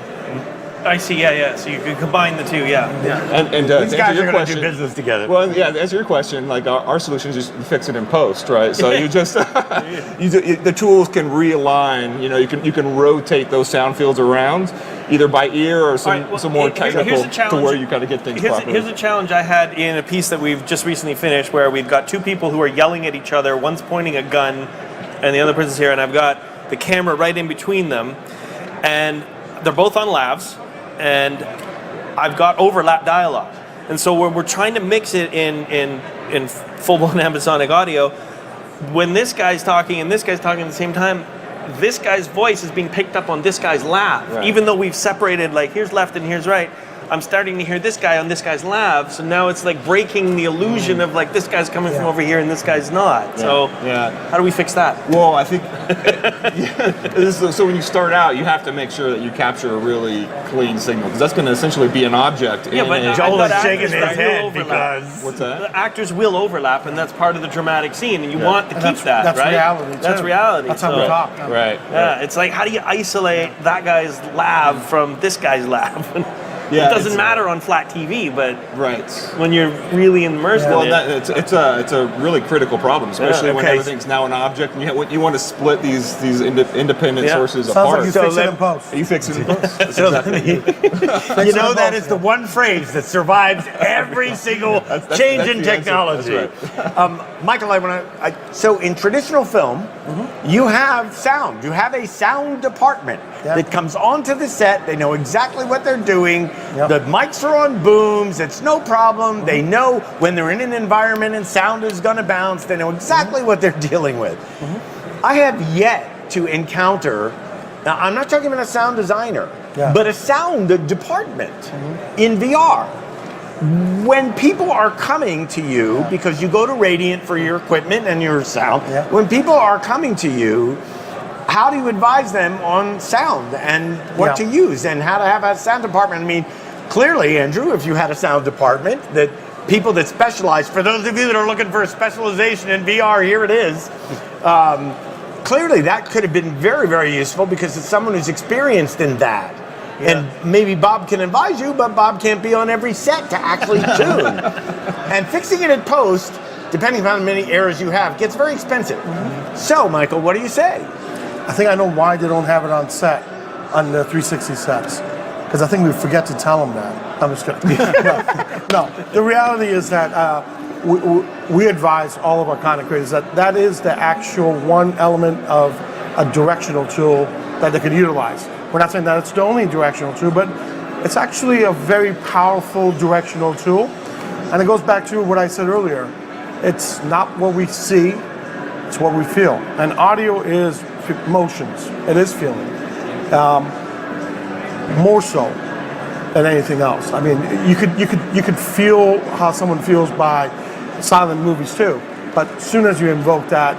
I see, yeah. So you can combine the two, yeah. And these guys are going to do business together. Well, yeah, to answer your question, like our solution is just fix it in post, right? So you just the tools can realign. You can rotate those sound fields around, either by ear or some more technical to where you kind of get things properly. Here's a challenge I had in a piece that we've just recently finished, where we've got 2 people who are yelling at each other. One's pointing a gun, and the other person's here, and I've got the camera right in between them, and they're both on lavs. And I've got overlap dialogue, and so when we're trying to mix it in full-blown ambisonic audio, when this guy's talking and this guy's talking at the same time, this guy's voice is being picked up on this guy's lav, right. Even though we've separated, like here's left and here's right. I'm starting to hear this guy on this guy's lav, so now it's like breaking the illusion of like this guy's coming from over here and this guy's not. Yeah. So how do we fix that? Well, I think so when you start out, you have to make sure that you capture a really clean signal, because that's going to essentially be an object. Yeah, but Joel is shaking his head because what's that? The actors will overlap, and that's part of the dramatic scene, and you want to keep that, that's right? Reality, too. That's reality. That's how we talk. Right. Yeah, it's like, how do you isolate that guy's lav from this guy's lav? Yeah, it doesn't matter on flat TV, but right when you're really immersed in it, it's a really critical problem, especially when everything's now an object, and you want to split these independent sources apart. Like you fix it in post. You fix it in post. That's that is the one phrase that survives every single change in technology. That's right. Michael, so in traditional film, you have sound. You have a sound department that comes onto the set. They know exactly what they're doing. The mics are on booms. It's no problem. They know when they're in an environment and sound is going to bounce. They know exactly what they're dealing with. I have yet to encounter, now I'm not talking about a sound designer, but a sound department in VR. When people are coming to you, because you go to Radiant for your equipment and your sound, when people are coming to you, how do you advise them on sound and what to use and how to have a sound department? I mean, clearly, Andrew, if you had a sound department, that people that specialize, for those of you that are looking for a specialization in VR, here it is. Clearly, that could have been very, very useful because it's someone who's experienced in that. And maybe Bob can advise you, but Bob can't be on every set to actually tune. And fixing it in post, depending on how many errors you have, gets very expensive. So, Michael, what do you say? I think I know why they don't have it on set, on the 360 sets. Because I think we forget to tell them that. I'm just kidding. No, the reality is that we advise all of our content creators that is the actual one element of a directional tool that they could utilize. We're not saying that it's the only directional tool, but it's actually a very powerful directional tool. And it goes back to what I said earlier. It's not what we see, it's what we feel. And audio is motions. It is feeling. More so than anything else. I mean, you could feel how someone feels by silent movies too. But as soon as you invoke that,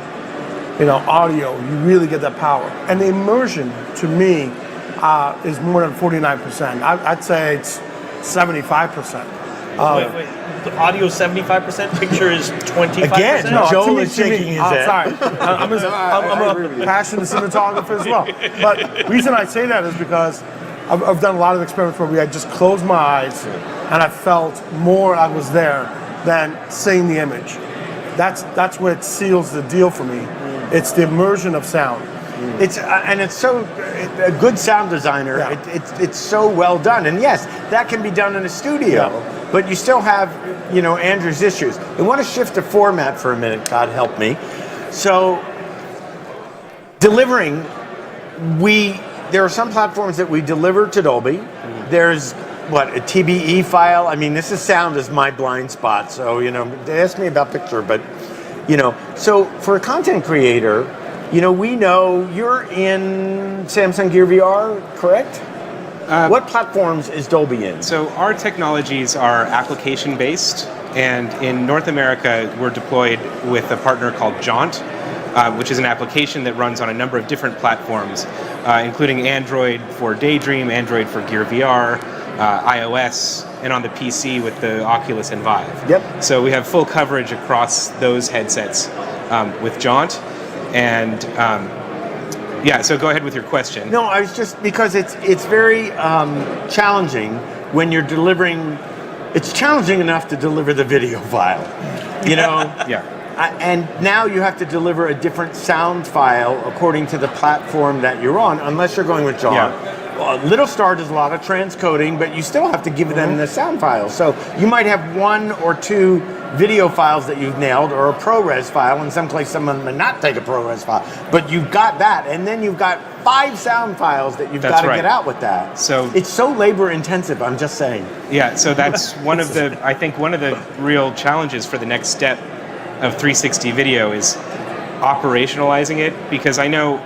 audio, you really get that power. And the immersion, to me, is more than 49%. I'd say it's 75%. Wait. The audio 75%, picture is 25%? Again, no, Joel is shaking his head. Sorry. I'm a passionate cinematographer as well. But the reason I say that is because I've done a lot of experiments where I just closed my eyes and I felt more I was there than seeing the image. That's what seals the deal for me. It's the immersion of sound. It's so a good sound designer. It's so well done, and yes, that can be done in a studio, but you still have Andrew's issues. I want to shift to format for a minute. God help me. So delivering, there are some platforms that we deliver to Dolby. There's a TBE file. I mean, this is sound is my blind spot. So they ask me about picture, but so for a content creator. We know you're in Samsung Gear VR, correct? What platforms is Dolby in? So our technologies are application-based, and in North America, we're deployed with a partner called Jaunt, which is an application that runs on a number of different platforms, including Android for Daydream, Android for Gear VR, iOS, and on the PC with the Oculus and Vive. Yep. So we have full coverage across those headsets with Jaunt. And so go ahead with your question. No, I was just because it's very challenging when you're delivering. It's challenging enough to deliver the video file, Yeah. And now you have to deliver a different sound file according to the platform that you're on, unless you're going with John. Yeah. Little Star does a lot of transcoding, but you still have to give them the sound files. So you might have one or two video files that you've nailed, or a ProRes file. In some place, someone may not take a ProRes file, but you've got that, and then you've got 5 sound files that you've got to get out with that. So it's so labor intensive. I'm just saying. Yeah. So that's one of the real challenges for the next step of 360 video is operationalizing it, because I know,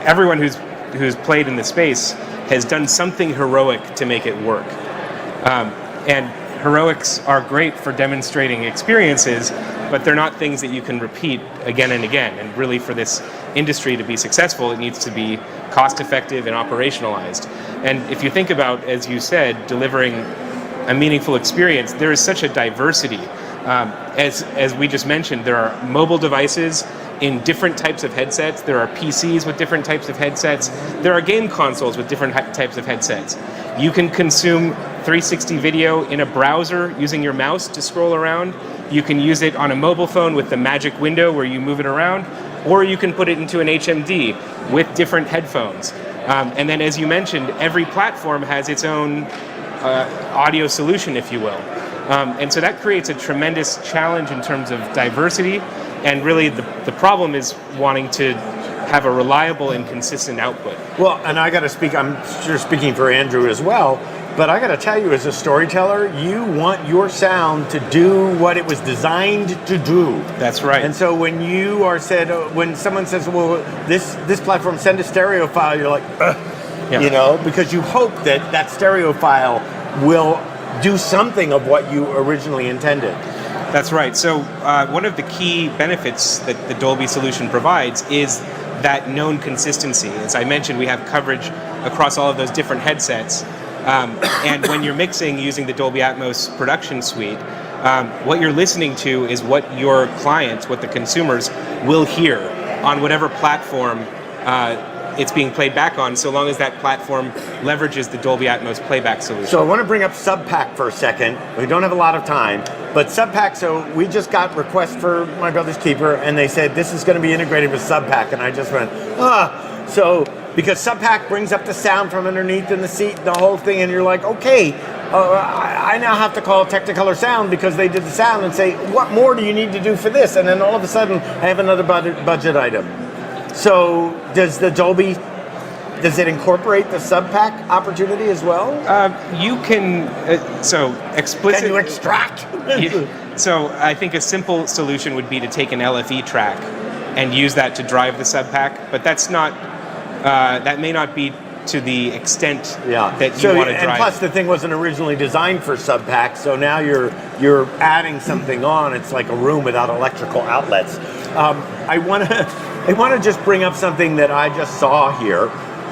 everyone who's played in the space has done something heroic to make it work. And heroics are great for demonstrating experiences, but they're not things that you can repeat again and again. And really, for this industry to be successful, it needs to be cost effective and operationalized. And if you think about, as you said, delivering a meaningful experience, there is such a diversity. As we just mentioned, there are mobile devices in different types of headsets. There are PCs with different types of headsets. There are game consoles with different types of headsets. You can consume 360 video in a browser using your mouse to scroll around. You can use it on a mobile phone with the magic window where you move it around, or you can put it into an HMD with different headphones. And then, as you mentioned, every platform has its own audio solution, if you will. And so that creates a tremendous challenge in terms of diversity. And really, the problem is wanting to have a reliable and consistent output. Well, and I got to speak, I'm sure speaking for Andrew as well, but I got to tell you, as a storyteller, you want your sound to do what it was designed to do. That's right. And so when you are said, when someone says, well, this platform, send a stereo file, you're like, because you hope that stereo file will do something of what you originally intended. That's right. So one of the key benefits that the Dolby solution provides is that known consistency. As I mentioned, we have coverage across all of those different headsets. And when you're mixing using the Dolby Atmos production suite, what you're listening to is what your clients, what the consumers will hear on whatever platform it's being played back on, so long as that platform leverages the Dolby Atmos playback solution. So I want to bring up SubPack for a second. We don't have a lot of time, but SubPack, so we just got requests for My Brother's Keeper, and they said this is going to be integrated with SubPack, and I just went, so because SubPack brings up the sound from underneath in the seat, the whole thing, and you're like, okay, I now have to call Technicolor Sound because they did the sound and say, what more do you need to do for this? And then all of a sudden, I have another budget item. So does the Dolby, does it incorporate the sub-pack opportunity as well? You can, Can you extract? So I think a simple solution would be to take an LFE track and use that to drive the sub-pack, but that's not, that may not be to the extent that you want to drive. And plus, the thing wasn't originally designed for sub-pack, so now you're adding something on. It's like a room without electrical outlets. I want to just bring up something that I just saw here,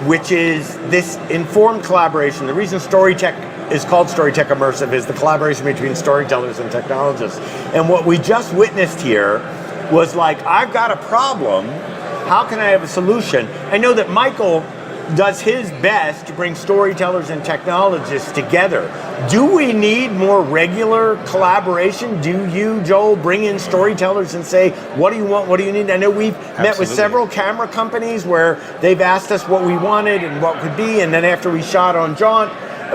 which is this informed collaboration. The reason StoryTech is called StoryTech Immersive is the collaboration between storytellers and technologists. And what we just witnessed here was like, I've got a problem. How can I have a solution? I know that Michael does his best to bring storytellers and technologists together. Do we need more regular collaboration? Do you, Joel, bring in storytellers and say, what do you want, what do you need? I know we've met with several camera companies where they've asked us what we wanted and what could be, and then after we shot on Jaunt,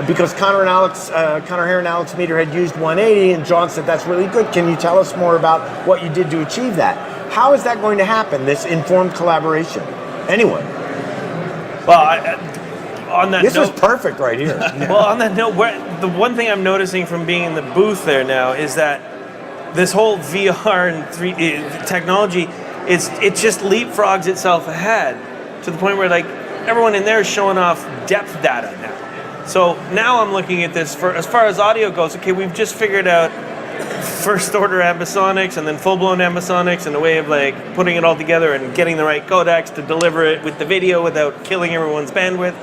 because Connor Hare and Alex Meter had used 180, and John said, that's really good. Can you tell us more about what you did to achieve that? How is that going to happen, this informed collaboration? Anyone? Well, on that this note, is perfect right here. Well, on that note, the one thing I'm noticing from being in the booth there now is that this whole VR and 3D technology, it just leapfrogs itself ahead to the point where like everyone in there is showing off depth data now. So now I'm looking at this for as far as audio goes. Okay, we've just figured out first order ambisonics and then full-blown ambisonics and a way of like putting it all together and getting the right codecs to deliver it with the video without killing everyone's bandwidth.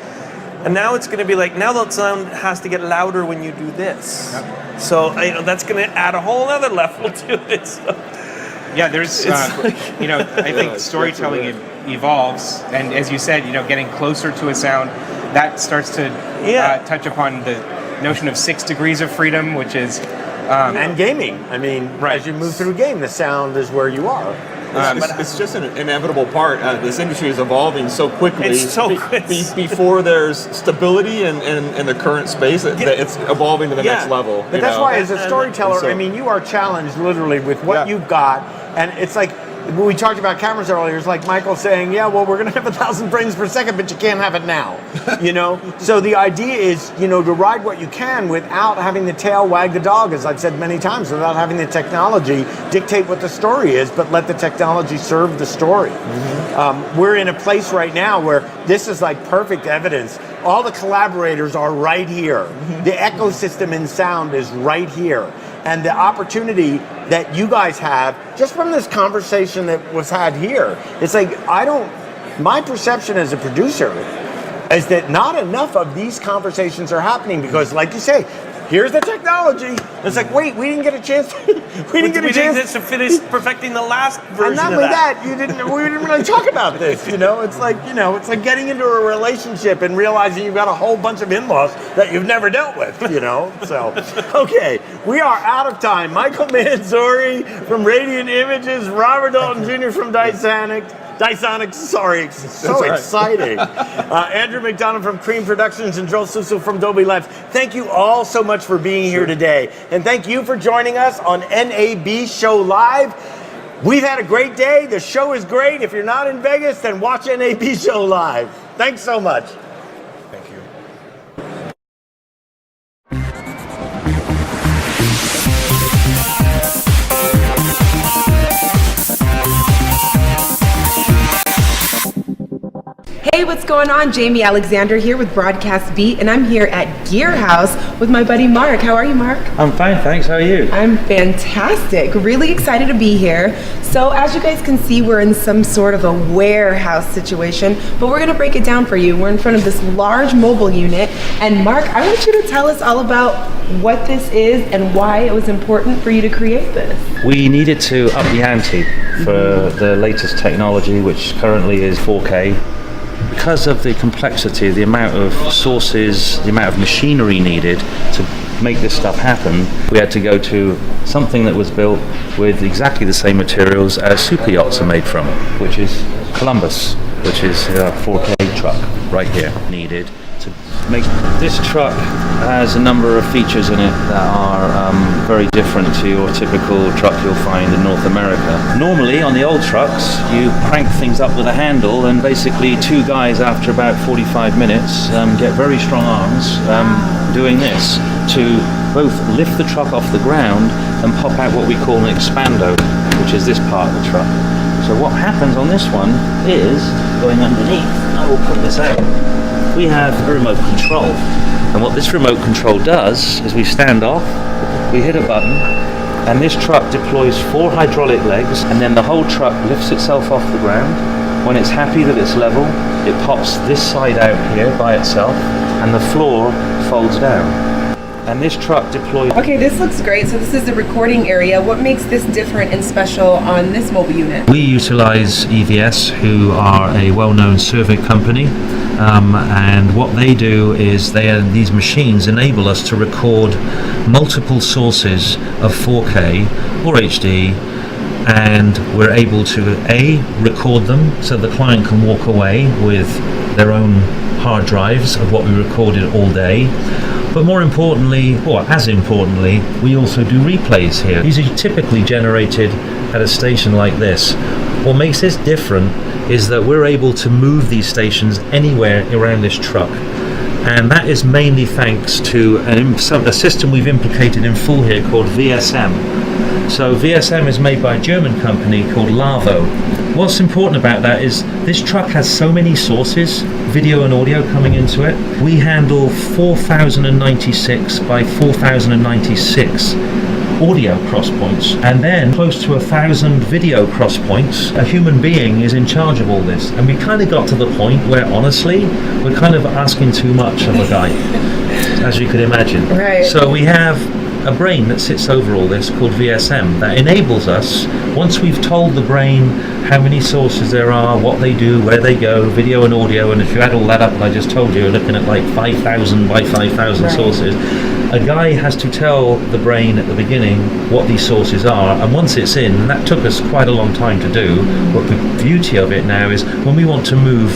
And now it's going to be like, now the sound has to get louder when you do this. Yep. So that's going to add a whole other level to it. So. Yeah, there's, I think storytelling evolves, and as you said, getting closer to a sound, that starts to touch upon the notion of 6 degrees of freedom, which is and gaming. I mean, as you move through a game, the sound is where you are. It's just an inevitable part. This industry is evolving so quickly. It's so quick. Before there's stability in the current space, that it's evolving to the next level. But that's why, as a storyteller, I mean, you are challenged literally with what you've got, and it's like, when we talked about cameras earlier, it's like Michael saying, yeah, well, we're going to have 1,000 frames per second, but you can't have it now, So the idea is, to ride what you can without having the tail wag the dog, as I've said many times, without having the technology dictate what the story is, but let the technology serve the story. Mm-hmm. We're in a place right now where this is like perfect evidence. All the collaborators are right here. Mm-hmm. The ecosystem in sound is right here. And the opportunity that you guys have, just from this conversation that was had here, it's like, my perception as a producer is that not enough of these conversations are happening because, like you say, here's the technology. It's like, wait, we didn't get a chance. we didn't to finish perfecting the last version and not of only that. We didn't really talk about this. It's like getting into a relationship and realizing you've got a whole bunch of in-laws that you've never dealt with. So okay, we are out of time. Michael Manzori from Radiant Images, Robert Dalton Jr. from Dysonics, sorry, so exciting. Andrew McDonough from Cream Productions and Joel Suso from Dolby Labs. Thank you all so much for being here today. And thank you for joining us on NAB Show Live. We've had a great day. The show is great. If you're not in Vegas, then watch NAB Show Live. Thanks so much. Thank you. Hey, what's going on? Jamie Alexander here with Broadcast Beat, and I'm here at Gear House with my buddy Mark. How are you, Mark? I'm fine, thanks. How are you? I'm fantastic. Really excited to be here. So as you guys can see, we're in some sort of a warehouse situation, but we're going to break it down for you. We're in front of this large mobile unit, and Mark, I want you to tell us all about what this is and why it was important for you to create this. We needed to up the ante for the latest technology, which currently is 4K. Because of the complexity, the amount of sources, the amount of machinery needed to make this stuff happen, we had to go to something that was built with exactly the same materials as super yachts are made from, which is Columbus, which is a 4K truck right here, needed to make. This truck has a number of features in it that are very different to your typical truck you'll find in North America. Normally on the old trucks you crank things up with a handle, and basically two guys after about 45 minutes get very strong arms doing this to both lift the truck off the ground and pop out what we call an expando, which is this part of the truck. So what happens on this one is, going underneath, I will pull this out, we have a remote control. And what this remote control does is we stand off, we hit a button, and this truck deploys 4 hydraulic legs, and then the whole truck lifts itself off the ground. When it's happy that it's level, it pops this side out here by itself, and the floor folds down. And this truck deploys... Okay, this looks great. So this is the recording area. What makes this different and special on this mobile unit? We utilize EVS, who are a well-known survey company, and what they do is these machines enable us to record multiple sources of 4K or HD, and we're able to record them so the client can walk away with their own hard drives of what we recorded all day. But more importantly, or as importantly, we also do replays here. These are typically generated at a station like this. What makes this different is that we're able to move these stations anywhere around this truck. And that is mainly thanks to a system we've implicated in full here called VSM. So VSM is made by a German company called Lavo. What's important about that is this truck has so many sources, video and audio coming into it. We handle 4096 by 4096 audio cross points, and then close to 1,000 video cross points. A human being is in charge of all this, and we kind of got to the point where honestly we're kind of asking too much of a guy, as you could imagine. Right. So we have a brain that sits over all this called VSM that enables us, once we've told the brain how many sources there are, what they do, where they go, video and audio, and if you add all that up, I just told you, you're looking at like 5,000 by 5,000 sources. A guy has to tell the brain at the beginning what these sources are, and once it's in, and that took us quite a long time to do, but the beauty of it now is when we want to move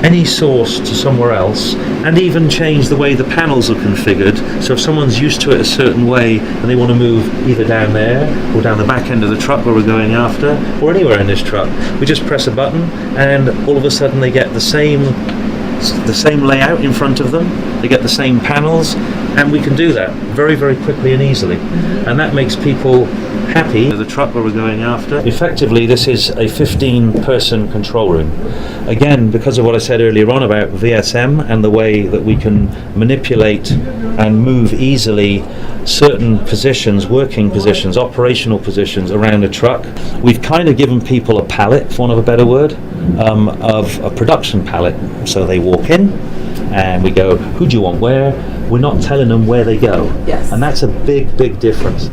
any source to somewhere else, and even change the way the panels are configured. So if someone's used to it a certain way and they want to move either down there or down the back end of the truck where we're going after, or anywhere in this truck, we just press a button and all of a sudden they get the same layout in front of them, they get the same panels, and we can do that very, very quickly and easily. And that makes people happy. The truck where we're going after. Effectively, this is a 15-person control room. Again, because of what I said earlier on about VSM and the way that we can manipulate and move easily certain positions, working positions, operational positions around a truck, we've kind of given people a palette, for want of a better word, of a production palette. So they walk in and we go, who do you want where? We're not telling them where they go. Yes. And that's a big, big difference.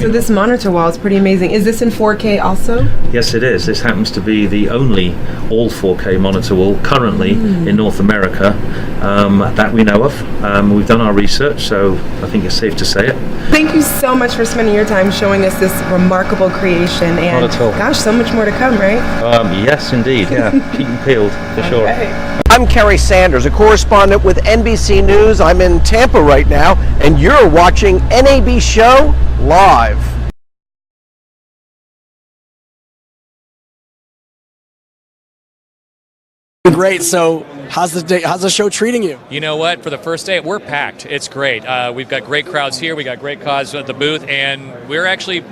So this monitor wall is pretty amazing. Is this in 4K also? Yes, it is. This happens to be the only all 4K monitor wall currently in North America that we know of. We've done our research, so I think it's safe to say it. Thank you so much for spending your time showing us this remarkable creation. And Not at all. gosh, so much more to come, right? Yes, indeed. Yeah, keep them peeled for sure. I'm Kerry Sanders, a correspondent with NBC News. I'm in Tampa right now, and you're watching NAB Show Live. Great. So how's the show treating you? You know what? For the first day, we're packed. It's great. We've got great crowds here. We got great crowds at the booth, and we're actually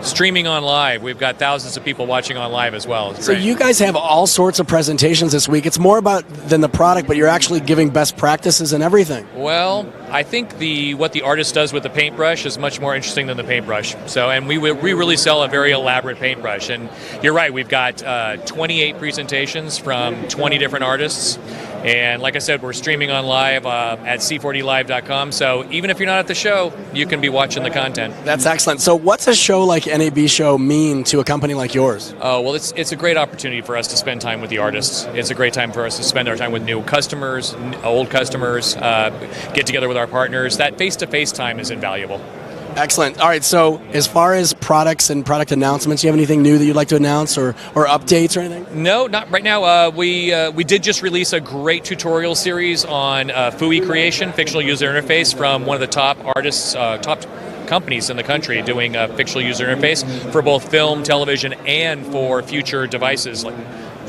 streaming on live. We've got thousands of people watching on live as well. It's So great. you guys have all sorts of presentations this week. It's more about than the product, but you're actually giving best practices and everything. Well, I think what the artist does with the paintbrush is much more interesting than the paintbrush. So, and we really sell a very elaborate paintbrush. And you're right, we've got 28 presentations from 20 different artists. And like I said, we're streaming on live at c4dlive.com. So even if you're not at the show, you can be watching the content. That's excellent. So what's a show like NAB Show mean to a company like yours? Oh, well, it's a great opportunity for us to spend time with the artists. It's a great time for us to spend our time with new customers, old customers, get together with our partners. That face-to-face time is invaluable. Excellent. All right, so as far as products and product announcements, you have anything new that you'd like to announce or updates or anything? No, not right now. We did just release a great tutorial series on FUI creation, fictional user interface, from one of the top artists, top companies in the country doing a fictional user interface for both film, television, and for future devices like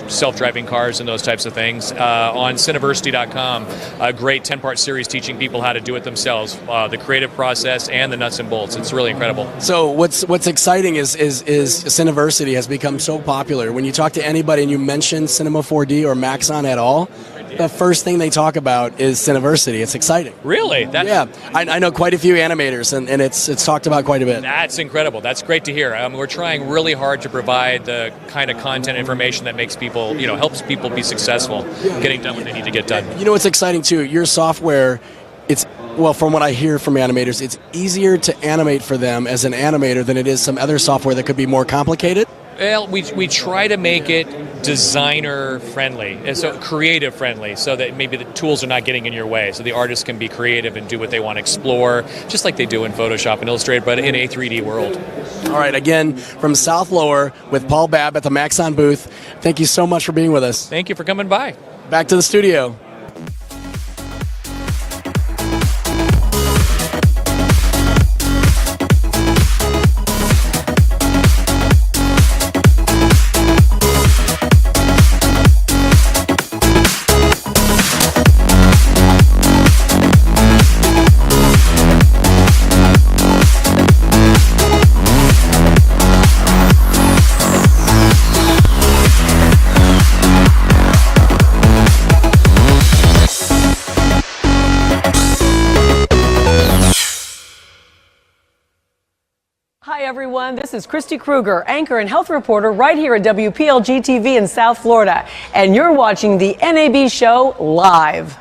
self-driving cars and those types of things. On Cineversity.com, a great 10-part series teaching people how to do it themselves, the creative process and the nuts and bolts. It's really incredible. So what's exciting is Cineversity has become so popular. When you talk to anybody and you mention Cinema 4D or Maxon at all, the first thing they talk about is Cineversity. It's exciting. Really? Yeah. I know quite a few animators, and it's talked about quite a bit. That's incredible. That's great to hear. We're trying really hard to provide the kind of content information that makes people, helps people be successful getting done what they need to get done. You know what's exciting too? Your software, from what I hear from animators, it's easier to animate for them as an animator than it is some other software that could be more complicated. Well, we try to make it designer friendly, so creative friendly, so that maybe the tools are not getting in your way, so the artists can be creative and do what they want to explore, just like they do in Photoshop and Illustrator, but in a 3D world. All right, again, from South Lower with Paul Babb at the Maxon booth, thank you so much for being with us. Thank you for coming by. Back to the studio. Hi everyone, this is Christy Kruger, anchor and health reporter right here at WPLG TV in South Florida, and you're watching the NAB show live.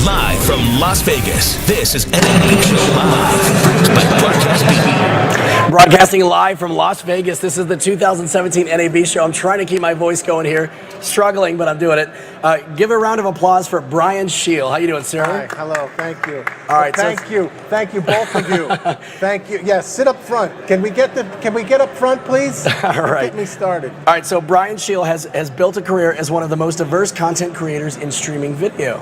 Live from Las Vegas, this is NAB Show Live, produced by Broadcast BB. Broadcasting live from Las Vegas, this is the 2017 NAB show. I'm trying to keep my voice going here. Struggling, but I'm doing it. Give a round of applause for Brian Scheel. How you doing, sir? Hi, hello, thank you. All right, thank you, both of you. Thank you. Yes, sit up front. Can we get up front, please? All right. Get me started. All right, so Brian Scheel has built a career as one of the most diverse content creators in streaming video.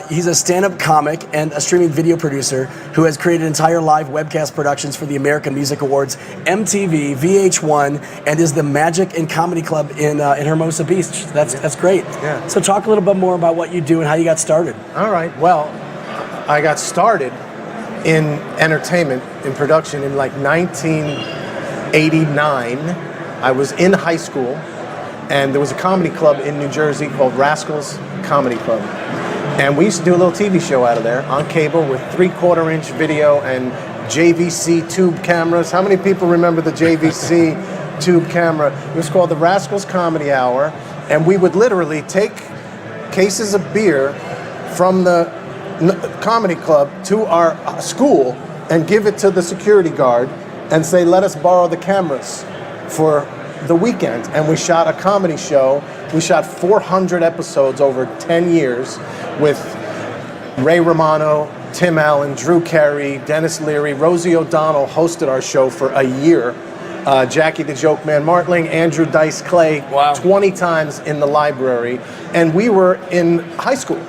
He's a stand-up comic and a streaming video producer who has created entire live webcast productions for the American Music Awards, MTV, VH1, and is the Magic and Comedy Club in Hermosa Beach. That's great. Yeah. So talk a little bit more about what you do and how you got started. All right. Well, I got started in entertainment, in production, in like 1989. I was in high school, and there was a comedy club in New Jersey called Rascals Comedy Club. And we used to do a little TV show out of there on cable with 3/4-inch video and JVC tube cameras. How many people remember the JVC tube camera? It was called the Rascals Comedy Hour, and we would literally take cases of beer from the comedy club to our school and give it to the security guard and say, let us borrow the cameras for the weekend. And we shot a comedy show. We shot 400 episodes over 10 years with Ray Romano, Tim Allen, Drew Carey, Dennis Leary. Rosie O'Donnell hosted our show for a year. Jackie the Joke Man Martling, Andrew Dice Clay, 20 times in the library. And we were in high school.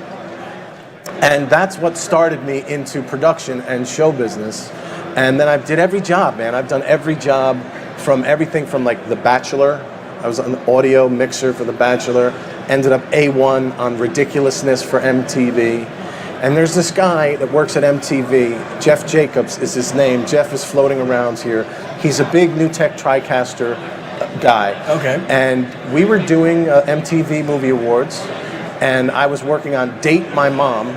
And that's what started me into production and show business. And then I did every job, man. I've done every job, from everything from like The Bachelor. I was an audio mixer for The Bachelor. Ended up A1 on Ridiculousness for MTV. And there's this guy that works at MTV, Jeff Jacobs is his name. Jeff is floating around here. He's a big New Tech TriCaster guy. Okay. And we were doing MTV Movie Awards, and I was working on Date My Mom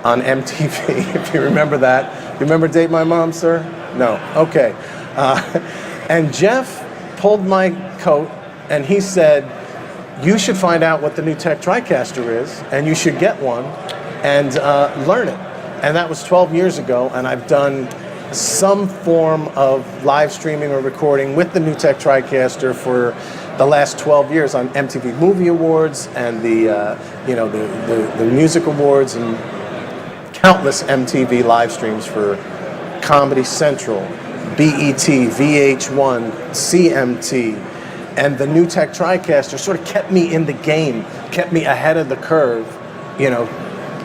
on MTV, if you remember that. You remember Date My Mom, sir? No. Okay. And Jeff pulled my coat, and he said, you should find out what the New Tech TriCaster is, and you should get one and learn it. And that was 12 years ago, and I've done some form of live streaming or recording with the New Tech TriCaster for the last 12 years on MTV Movie Awards and the music awards and countless MTV live streams for Comedy Central, BET, VH1, CMT, and the New Tech TriCaster sort of kept me in the game, kept me ahead of the curve,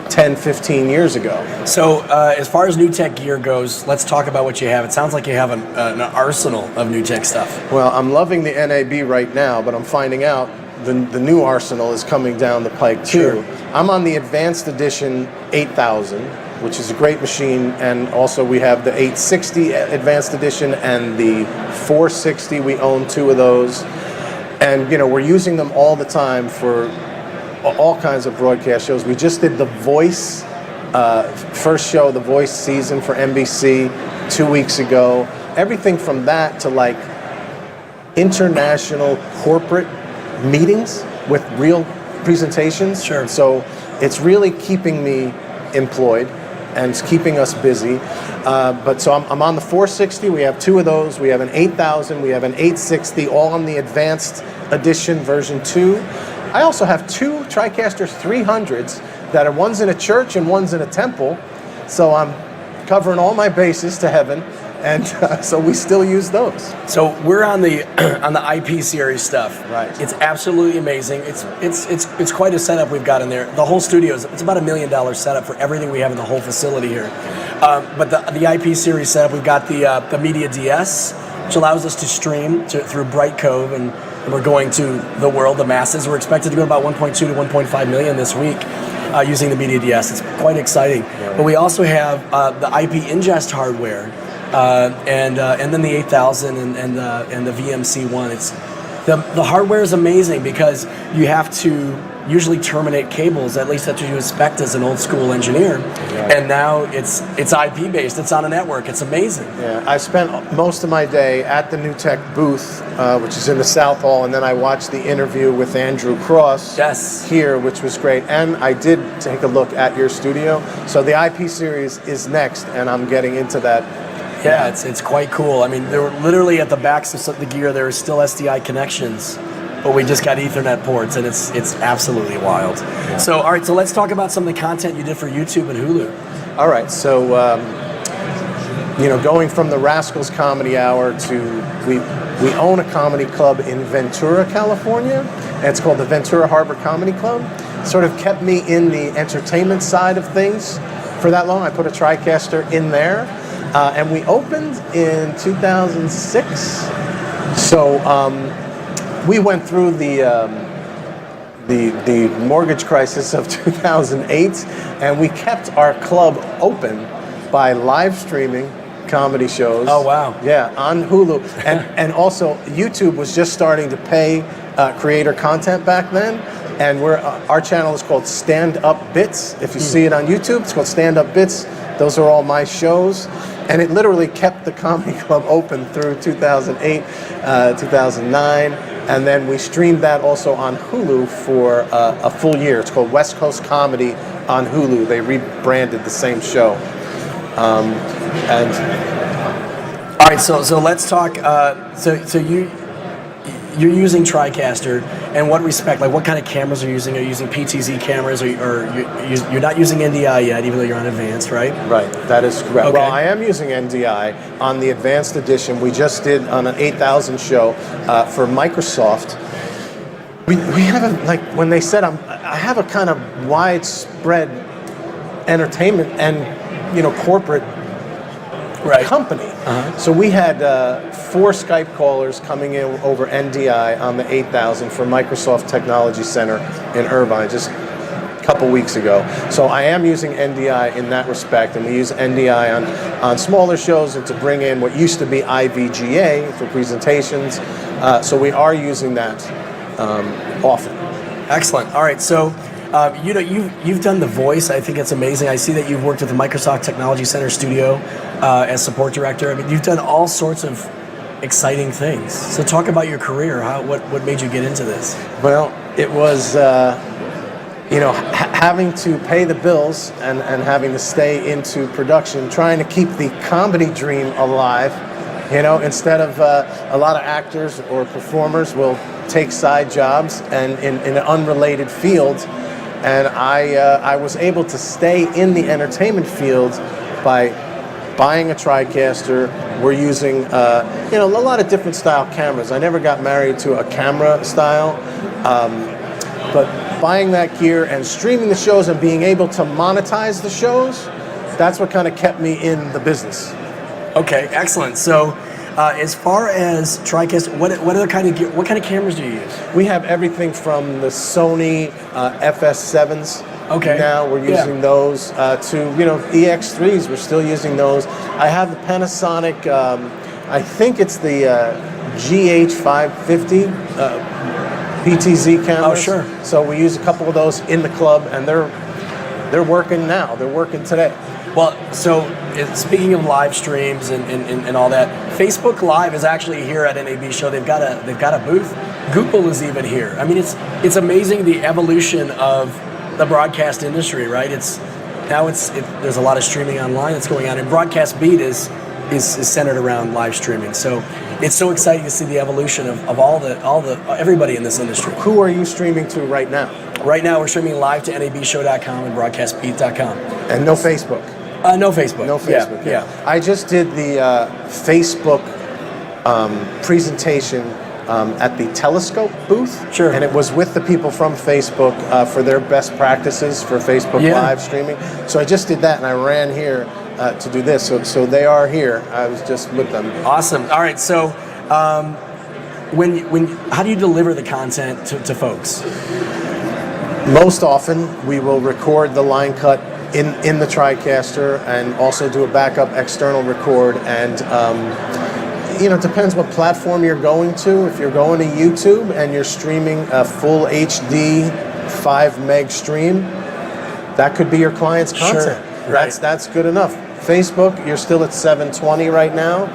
10, 15 years ago. So as far as new tech gear goes, let's talk about what you have. It sounds like you have an arsenal of new tech stuff. Well, I'm loving the NAB right now, but I'm finding out the new arsenal is coming down the pike too. Sure. I'm on the Advanced Edition 8000, which is a great machine, and also we have the 860 Advanced Edition and the 460. We own two of those, and we're using them all the time for all kinds of broadcast shows. We just did The Voice, first show, The Voice season for NBC 2 weeks ago. Everything from that to like international corporate meetings with real presentations. Sure. So it's really keeping me employed and it's keeping us busy. So I'm on the 460. We have two of those. We have an 8000. We have an 860, all on the Advanced Edition version 2. I also have two TriCaster 300s that are one's in a church and one's in a temple. So I'm covering all my bases to heaven, and so we still use those. So we're on the IP series stuff. Right. It's absolutely amazing. It's quite a setup we've got in there. The whole studio it's about $1 million setup for everything we have in the whole facility here. But the IP series setup, we've got the Media DS, which allows us to stream through Bright Cove, and we're going to the world, the masses. We're expected to go about 1.2 to 1.5 million this week using the Media DS. It's quite exciting. Right. But we also have the IP ingest hardware, and then the 8000 and the VMC1. It's the hardware is amazing because you have to usually terminate cables. At least that's what you expect as an old school engineer. Yeah. And now it's IP based. It's on a network. It's amazing. Yeah, I spent most of my day at the New Tech booth, which is in the South Hall, and then I watched the interview with Andrew Cross here, which was great. And I did take a look at your studio. So the IP series is next, and I'm getting into that. Yeah, it's quite cool. I mean, there were literally at the backs of the gear, there are still SDI connections, but we just got Ethernet ports, and it's absolutely wild. Yeah. So, all right, so let's talk about some of the content you did for YouTube and Hulu. All right, so going from the Rascals Comedy Hour to we own a comedy club in Ventura, California, and it's called the Ventura Harbor Comedy Club. Sort of kept me in the entertainment side of things for that long. I put a TriCaster in there. And we opened in 2006. So we went through the mortgage crisis of 2008, and we kept our club open by live streaming comedy shows. Oh, wow. Yeah, on Hulu. And also YouTube was just starting to pay creator content back then. And our channel is called Stand Up Bits. If you see it on YouTube, it's called Stand Up Bits. Those are all my shows. And it literally kept the comedy club open through 2008, 2009. And then we streamed that also on Hulu for a full year. It's called West Coast Comedy on Hulu. They rebranded the same show. All right, so let's talk. So you're using TriCaster, and what respect? Like, what kind of cameras are you using? Are you using PTZ cameras, or you're not using NDI yet, even though you're on Advanced, right? Right, that is correct. Okay. Well, I am using NDI on the Advanced Edition. We just did on an 8000 show for Microsoft. We have when they said I have a kind of widespread entertainment and corporate company. Uh-huh. So we had 4 Skype callers coming in over NDI on the 8000 for Microsoft Technology Center in Irvine just a couple weeks ago. So I am using NDI in that respect, and we use NDI on smaller shows and to bring in what used to be IVGA for presentations. So we are using that often. Excellent. All right, so you've done The Voice. I think it's amazing. I see that you've worked at the Microsoft Technology Center studio as support director. I mean, you've done all sorts of exciting things. So talk about your career. What made you get into this? Well, it was having to pay the bills and having to stay into production, trying to keep the comedy dream alive. Instead of a lot of actors or performers will take side jobs and in unrelated fields. And I was able to stay in the entertainment field by buying a TriCaster. We're using a lot of different style cameras. I never got married to a camera style, but buying that gear and streaming the shows and being able to monetize the shows, that's what kind of kept me in the business. Okay, excellent. So, as far as TriCaster, what kind of cameras do you use? We have everything from the Sony FS7s. Okay. Now we're using those to EX3s. We're still using those. I have the Panasonic. I think it's the GH550 PTZ cameras. Oh, sure. So we use a couple of those in the club, and they're working now. They're working today. Well, so speaking of live streams and all that, Facebook Live is actually here at NAB Show. They've got a booth. Google is even here. I mean, it's amazing the evolution of the broadcast industry, right? There's a lot of streaming online that's going on, and Broadcast Beat is centered around live streaming. So it's so exciting to see the evolution of all the everybody in this industry. Who are you streaming to right now? Right now, we're streaming live to nabshow.com and broadcastbeat.com. And no Facebook. No Facebook. No Facebook. Yeah. I just did the Facebook presentation at the Telescope booth. Sure. And it was with the people from Facebook for their best practices for Facebook live streaming. So I just did that, and I ran here to do this. So they are here. I was just with them. Awesome. All right. So how do you deliver the content to folks? Most often, we will record the line cut in the TriCaster and also do a backup external record. And it depends what platform you're going to. If you're going to YouTube and you're streaming a full HD 5 meg stream, that could be your client's content. Sure. Right. That's good enough. Facebook, you're still at 720 right now.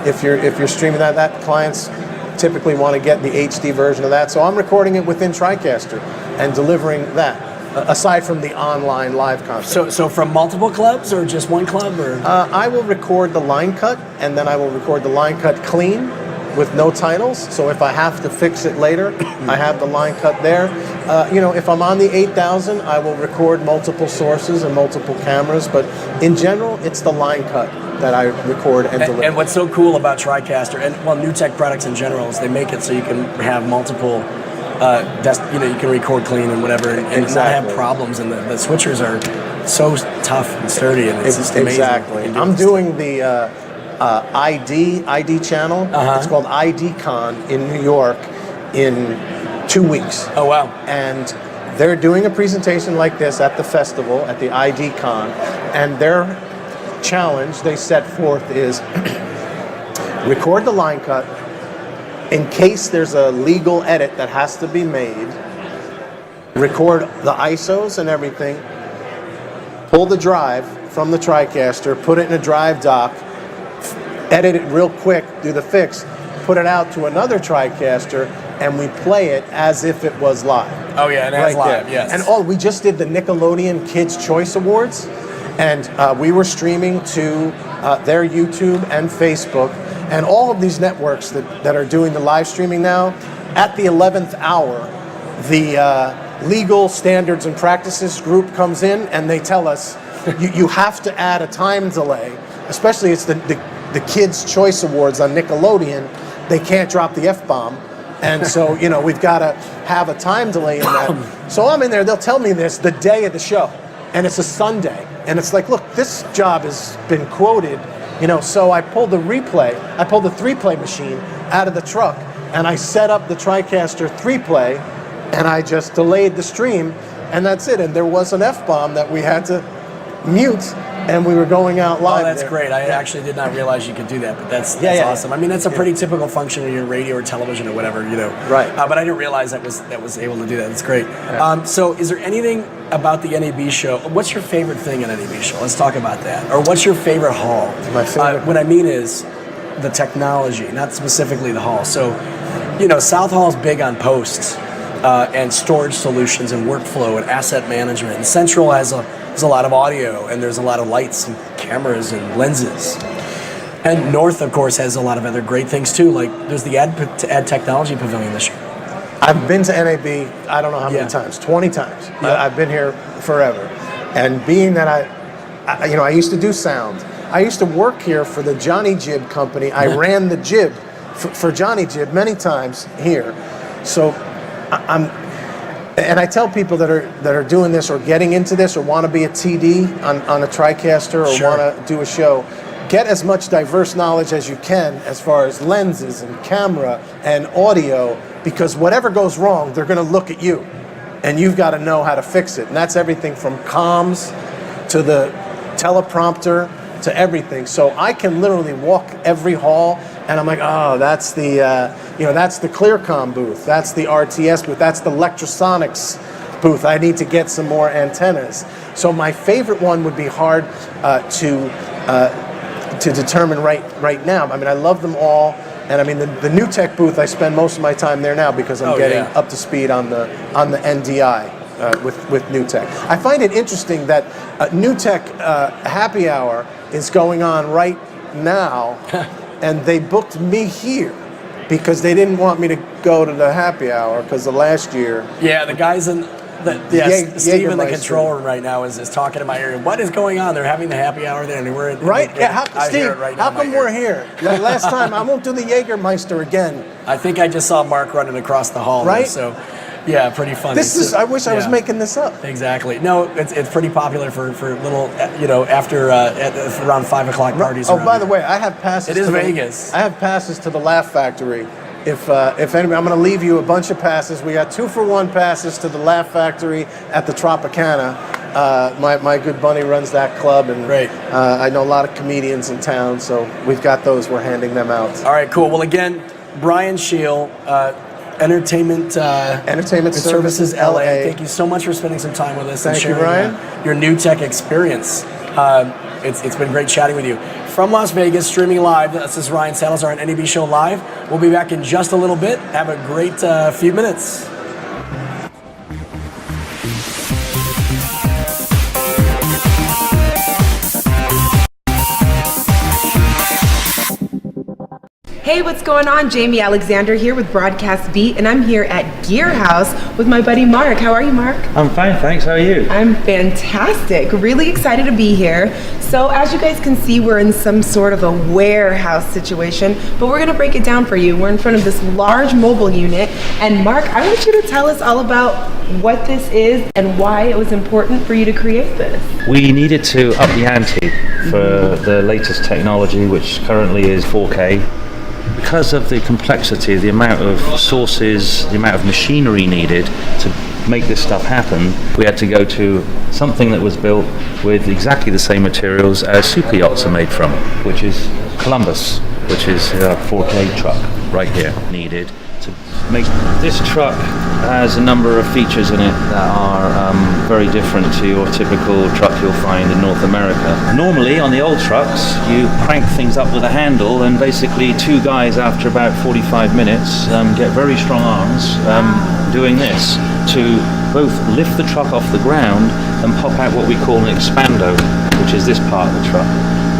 If you're streaming that clients typically want to get the HD version of that. So I'm recording it within TriCaster and delivering that, aside from the online live content. So from multiple clubs or just one club? Or I will record the line cut, and then I will record the line cut clean with no titles. So if I have to fix it later, I have the line cut there. If I'm on the 8000, I will record multiple sources and multiple cameras, but in general, it's the line cut that I record and deliver. And what's so cool about TriCaster, and NewTek products in general, is they make it so you can have multiple you can record clean and whatever, and not have problems. And the switchers are so tough and sturdy, and it's just amazing. Exactly. I'm doing the ID channel. It's called IDCon in New York in 2 weeks. Oh wow! And they're doing a presentation like this at the festival at the IDCon, and their challenge they set forth is record the line cut. In case there's a legal edit that has to be made, record the ISOs and everything, pull the drive from the TriCaster, put it in a drive dock, edit it real quick, do the fix, put it out to another TriCaster, and we play it as if it was live. Oh yeah, and as live, yes. And we just did the Nickelodeon Kids' Choice Awards, and we were streaming to their YouTube and Facebook. And all of these networks that are doing the live streaming now, at the 11th hour, the legal standards and practices group comes in and they tell us, you have to add a time delay, especially it's the Kids' Choice Awards on Nickelodeon. They can't drop the F-bomb. And so, we've got to have a time delay in that. So I'm in there, they'll tell me this the day of the show, and it's a Sunday. And it's like, look, this job has been quoted. So I pulled the 3-play machine out of the truck, and I set up the TriCaster 3-play, and I just delayed the stream, and that's it. And there was an F-bomb that we had to mute, and we were going out live. Oh, that's there. great. I actually did not realize you could do that, but that's awesome. I mean, that's a pretty typical function in your radio or television or whatever, Right. But I didn't realize that was able to do that. That's great. So is there anything about the NAB show? What's your favorite thing at NAB show? Let's talk about that. Or what's your favorite hall? My favorite. What I mean is the technology, not specifically the hall. So, South Hall's big on posts and storage solutions and workflow and asset management. And Central has a lot of audio, and there's a lot of lights and cameras and lenses. And North, of course, has a lot of other great things too. Like there's the ad technology pavilion this year. I've been to NAB, I don't know how many times, 20 times. I've been here forever. And being that I used to do sound. I used to work here for the Johnny Jib company. I ran the jib for Johnny Jib many times here. So and I tell people that are doing this or getting into this or want to be a TD on a TriCaster or want to do a show, get as much diverse knowledge as you can as far as lenses and camera and audio, because whatever goes wrong, they're going to look at you and you've got to know how to fix it. And that's everything from comms to the teleprompter to everything. So I can literally walk every hall and I'm like, oh, that's the that's the Clearcom booth, that's the RTS booth, that's the Lectrosonics booth. I need to get some more antennas. So my favorite one would be hard to determine right now. I mean, I love them all, and I mean the New Tech booth. I spend most of my time there now because I'm getting up to speed on the NDI with New Tech. I find it interesting that New Tech happy hour is going on right now, and they booked me here because they didn't want me to go to the happy hour because the last year. Yeah, the guys in. Steve in the control room right now is talking to my ear. What is going on? They're having the happy hour there, and we're in, right. Steve, how come we're here? Last time I won't do the Jägermeister again. I think I just saw Mark running across the hall. Right. There, so, yeah, pretty funny. I wish I was making this up. Exactly. No, it's pretty popular for little after around 5 o'clock parties. Oh, by the way, I have passes. It is Vegas. I have passes to the Laugh Factory. If anybody, I'm going to leave you a bunch of passes. We got 2-for-1 passes to the Laugh Factory at the Tropicana. My good buddy runs that club, and I know a lot of comedians in town, so we've got those. We're handing them out. All right, cool. Well, again, Brian Scheel, Entertainment Services LA. Thank you so much for spending some time with us and sharing your New Tech experience. It's been great chatting with you. From Las Vegas, streaming live, this is Ryan Salazar on NAB Show Live. We'll be back in just a little bit. Have a great few minutes. Hey, what's going on? Jamie Alexander here with Broadcast Beat, and I'm here at Gear House with my buddy Mark. How are you, Mark? I'm fine, thanks. How are you? I'm fantastic. Really excited to be here. So as you guys can see, we're in some sort of a warehouse situation, but we're going to break it down for you. We're in front of this large mobile unit, and Mark, I want you to tell us all about what this is and why it was important for you to create this. We needed to up the ante for the latest technology, which currently is 4K. Because of the complexity, the amount of sources, the amount of machinery needed to make this stuff happen, we had to go to something that was built with exactly the same materials as super yachts are made from, which is Columbus, which is a 4K truck right here. Needed to make this truck has a number of features in it that are very different to your typical truck you'll find in North America. Normally on the old trucks you crank things up with a handle, and basically two guys after about 45 minutes get very strong arms doing this to both lift the truck off the ground and pop out what we call an expando, which is this part of the truck.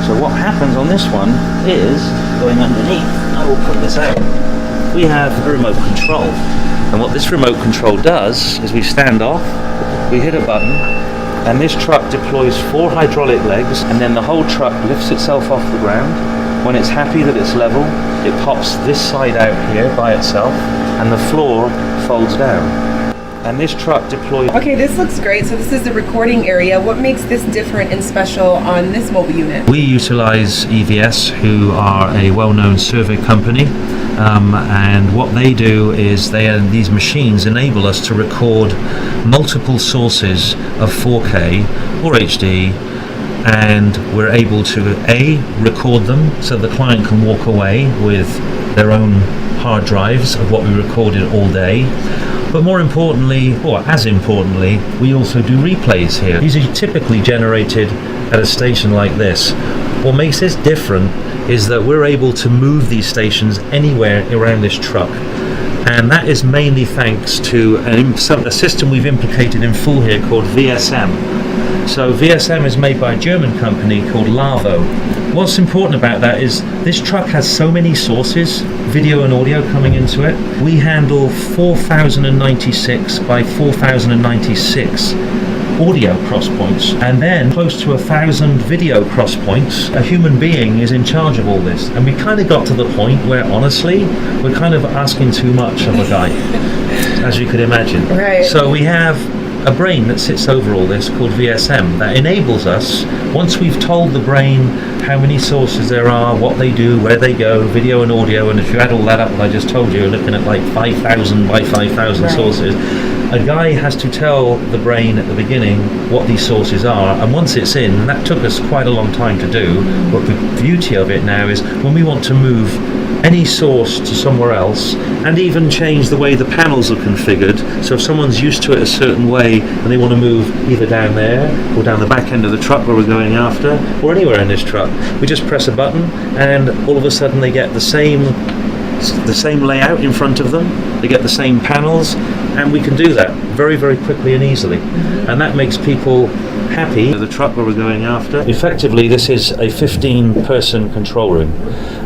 So what happens on this one is, going underneath, I will put this out, we have a remote control. And what this remote control does is we stand off, we hit a button, and this truck deploys 4 hydraulic legs, and then the whole truck lifts itself off the ground. When it's happy that it's level, it pops this side out here by itself, and the floor folds down. And this truck deploys... Okay, this looks great. So this is the recording area. What makes this different and special on this mobile unit? We utilize EVS, who are a well-known survey company, and what they do is these machines enable us to record multiple sources of 4K or HD, and we're able to record them so the client can walk away with their own hard drives of what we recorded all day. But more importantly, or as importantly, we also do replays here. These are typically generated at a station like this. What makes this different is that we're able to move these stations anywhere around this truck. And that is mainly thanks to a system we've implicated in full here called VSM. So VSM is made by a German company called Lavo. what's important about that is this truck has so many sources, video and audio coming into it. We handle 4,096 by 4,096 audio cross points, and then close to 1,000 video cross points. A human being is in charge of all this, and we kind of got to the point where honestly we're kind of asking too much of a guy, as you could imagine. Right. So we have a brain that sits over all this called VSM that enables us, once we've told the brain how many sources there are, what they do, where they go, video and audio, and if you add all that up, what I just told you, you're looking at like 5,000 by 5,000 sources. A guy has to tell the brain at the beginning what these sources are, and once it's in, and that took us quite a long time to do, but the beauty of it now is when we want to move any source to somewhere else and even change the way the panels are configured, so if someone's used to it a certain way and they want to move either down there or down the back end of the truck where we're going after, or anywhere in this truck, we just press a button and all of a sudden they get the same layout in front of them, they get the same panels, and we can do that very, very quickly and easily. And that makes people happy. The truck where we're going after. Effectively, this is a 15-person control room.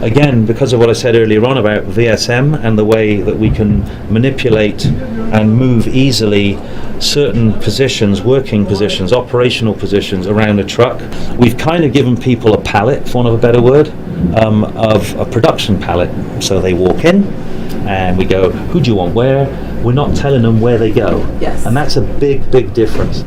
Again, because of what I said earlier on about VSM and the way that we can manipulate and move easily certain positions, working positions, operational positions around a truck, we've kind of given people a palette, for want of a better word, of a production palette. So they walk in and we go, who do you want where? We're not telling them where they go. Yes. And that's a big, big difference.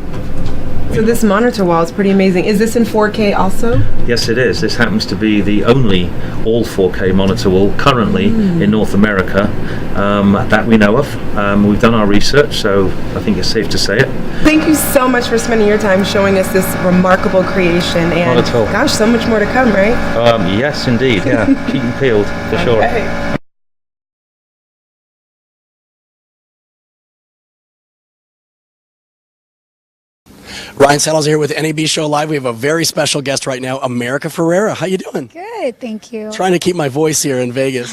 So this monitor wall is pretty amazing. Is this in 4K also? Yes, it is. This happens to be the only all 4K monitor wall currently in North America that we know of. We've done our research, so I think it's safe to say it. Thank you so much for spending your time showing us this remarkable creation. And Not at all. gosh, so much more to come, right? Yes, indeed. Yeah, keep them peeled for sure. Okay. Ryan Saddles here with NAB Show Live. We have a very special guest right now, America Ferrera. How you doing? Good, thank you. Trying to keep my voice here in Vegas.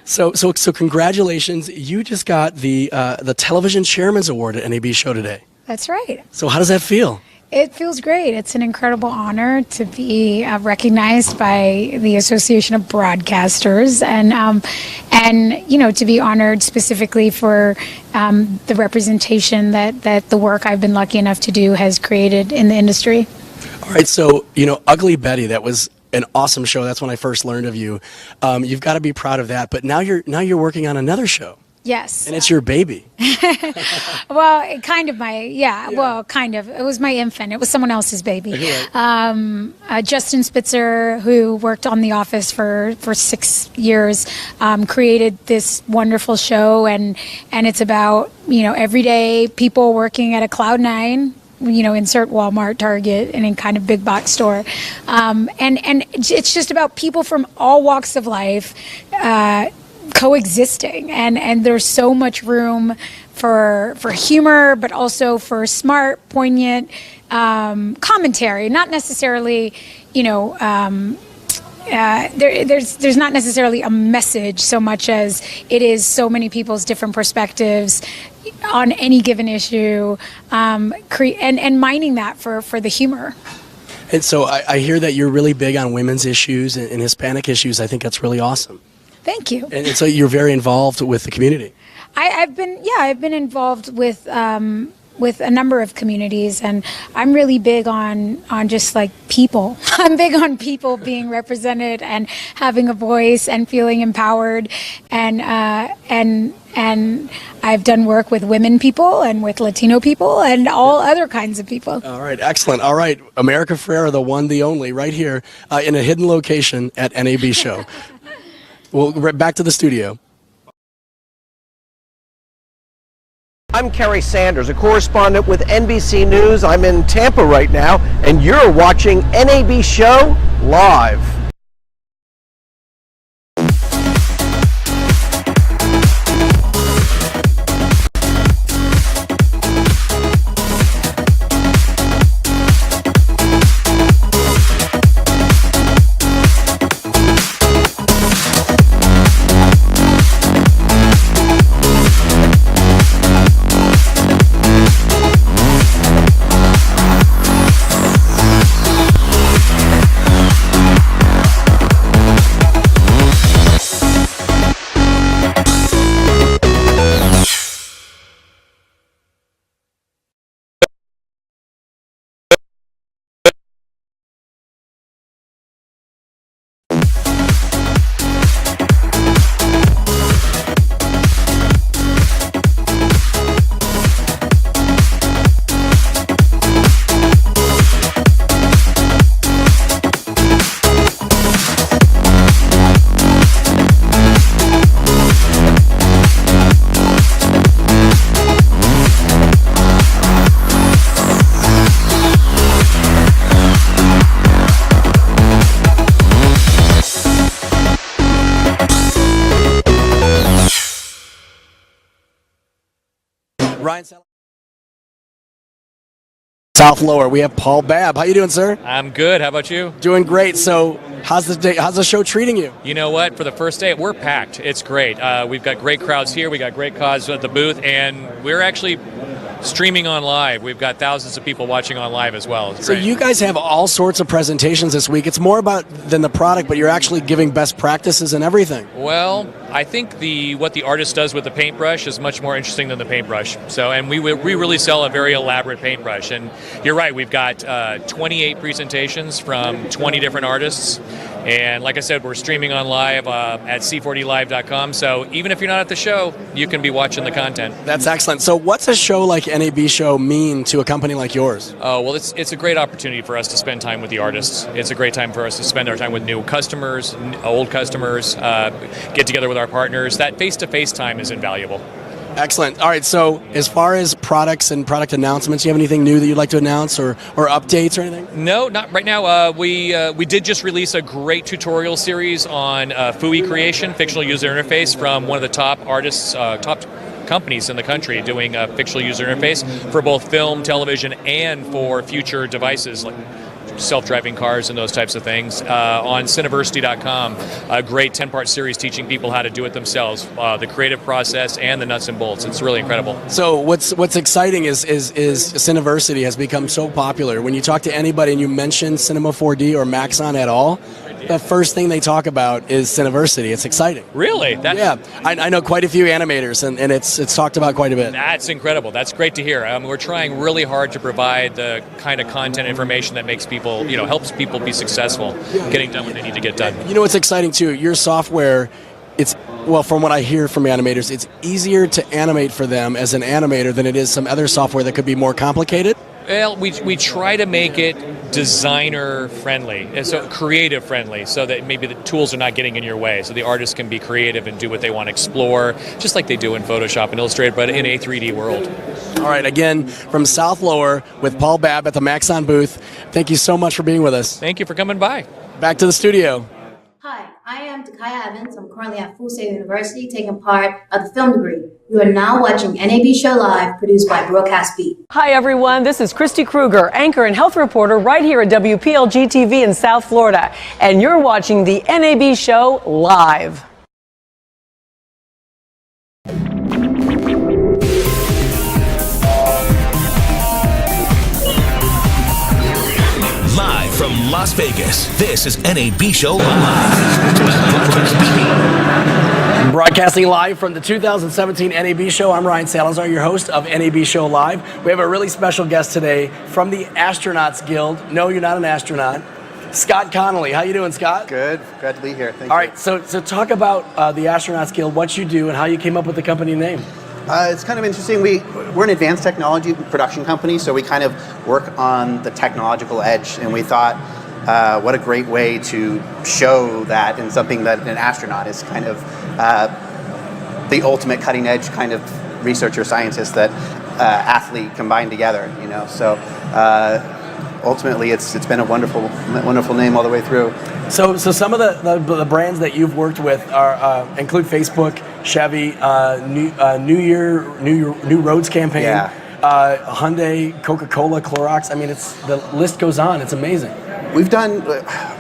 So congratulations. You just got the Television Chairman's Award at NAB Show today. That's right. So how does that feel? It feels great. It's an incredible honor to be recognized by the Association of Broadcasters, and you know, to be honored specifically for the representation that the work I've been lucky enough to do has created in the industry. All right. So Ugly Betty, that was an awesome show. That's when I first learned of you. You've got to be proud of that. But now you're working on another show. Yes. And it's your baby. Well, kind of well, kind of. It was my infant. It was someone else's baby. Right. Justin Spitzer, who worked on The Office for 6 years, created this wonderful show, and it's about, everyday people working at a Cloud9, insert Walmart, Target, and in kind of big box store. And it's just about people from all walks of life, coexisting, and there's so much room for humor, but also for smart, poignant commentary. Not necessarily, there's not necessarily a message so much as it is so many people's different perspectives on any given issue, and mining that for the humor. And so I hear that you're really big on women's issues and Hispanic issues. I think that's really awesome. Thank you. And so you're very involved with the community. I've been involved with a number of communities, and I'm really big on just like people. I'm big on people being represented and having a voice and feeling empowered, and I've done work with women people and with Latino people and all other kinds of people. All right, excellent. All right, America Ferrera, the one, the only, right here in a hidden location at NAB Show. Well, back to the studio. I'm Kerry Sanders, a correspondent with NBC News. I'm in Tampa right now, and you're watching NAB Show Live. Ryan South Lower, we have Paul Babb. How you doing, sir? I'm good. How about you? Doing great. So, how's the show treating you? You know what? For the first day, we're packed. It's great. We've got great crowds here. We got great crowds at the booth, and we're actually streaming on live. We've got thousands of people watching on live as well. It's So great. you guys have all sorts of presentations this week. It's more about than the product, but you're actually giving best practices and everything. Well, I think what the artist does with the paintbrush is much more interesting than the paintbrush. So, and we really sell a very elaborate paintbrush. And you're right, we've got 28 presentations from 20 different artists. And like I said, we're streaming on live at c4dlive.com. So even if you're not at the show, you can be watching the content. That's excellent. So what's a show like NAB show mean to a company like yours? Oh, well, it's a great opportunity for us to spend time with the artists. It's a great time for us to spend our time with new customers, old customers, get together with our partners. That face-to-face time is invaluable. Excellent. All right, so as far as products and product announcements, do you have anything new that you'd like to announce or updates or anything? No, not right now. We did just release a great tutorial series on FUI creation, fictional user interface, from one of the top artists, top companies in the country doing a fictional user interface for both film, television, and for future devices like self-driving cars and those types of things on Cineversity.com. A great 10-part series teaching people how to do it themselves, the creative process and the nuts and bolts. It's really incredible. So what's exciting is Cineversity has become so popular. When you talk to anybody and you mention Cinema 4D or Maxon at all, the first thing they talk about is Cineversity. It's exciting. Really? Yeah. I know quite a few animators, and it's talked about quite a bit. That's incredible. That's great to hear. We're trying really hard to provide the kind of content information that makes people, helps people be successful getting done what they need to get done. You know what's exciting too? Your software, from what I hear from animators, it's easier to animate for them as an animator than it is some other software that could be more complicated. Well, we try to make it designer friendly, so creative friendly, so that maybe the tools are not getting in your way, so the artists can be creative and do what they want to explore, just like they do in Photoshop and Illustrator, but in a 3D world. All right, again, from South Lower with Paul Babb at the Maxon booth, thank you so much for being with us. Thank you for coming by. Back to the studio. Hi, I am Takaya Evans. I'm currently at Full Sail University taking part of the film degree. You are now watching NAB Show Live, produced by Broadcast Beat. Hi, everyone. This is Christy Kruger, anchor and health reporter right here at WPLG TV in South Florida. And you're watching the NAB Show Live. Live from Las Vegas, this is NAB Show Live. Broadcasting live from the 2017 NAB Show, I'm Ryan Salazar, your host of NAB Show Live. We have a really special guest today from the Astronauts Guild. No, you're not an astronaut. Scott Connolly. How you doing, Scott? Good. Glad to be here. Thank you. All right, so talk about the Astronauts Guild, what you do, and how you came up with the company name. It's kind of interesting. We're an advanced technology production company, so we kind of work on the technological edge, and we thought, what a great way to show that in something that an astronaut is kind of the ultimate cutting edge kind of researcher scientist that athlete combined together. So ultimately it's been a wonderful name all the way through. So some of the brands that you've worked with include Facebook, Chevy, New Roads campaign, Hyundai, Coca-Cola, Clorox. I mean, the list goes on. It's amazing. We've done,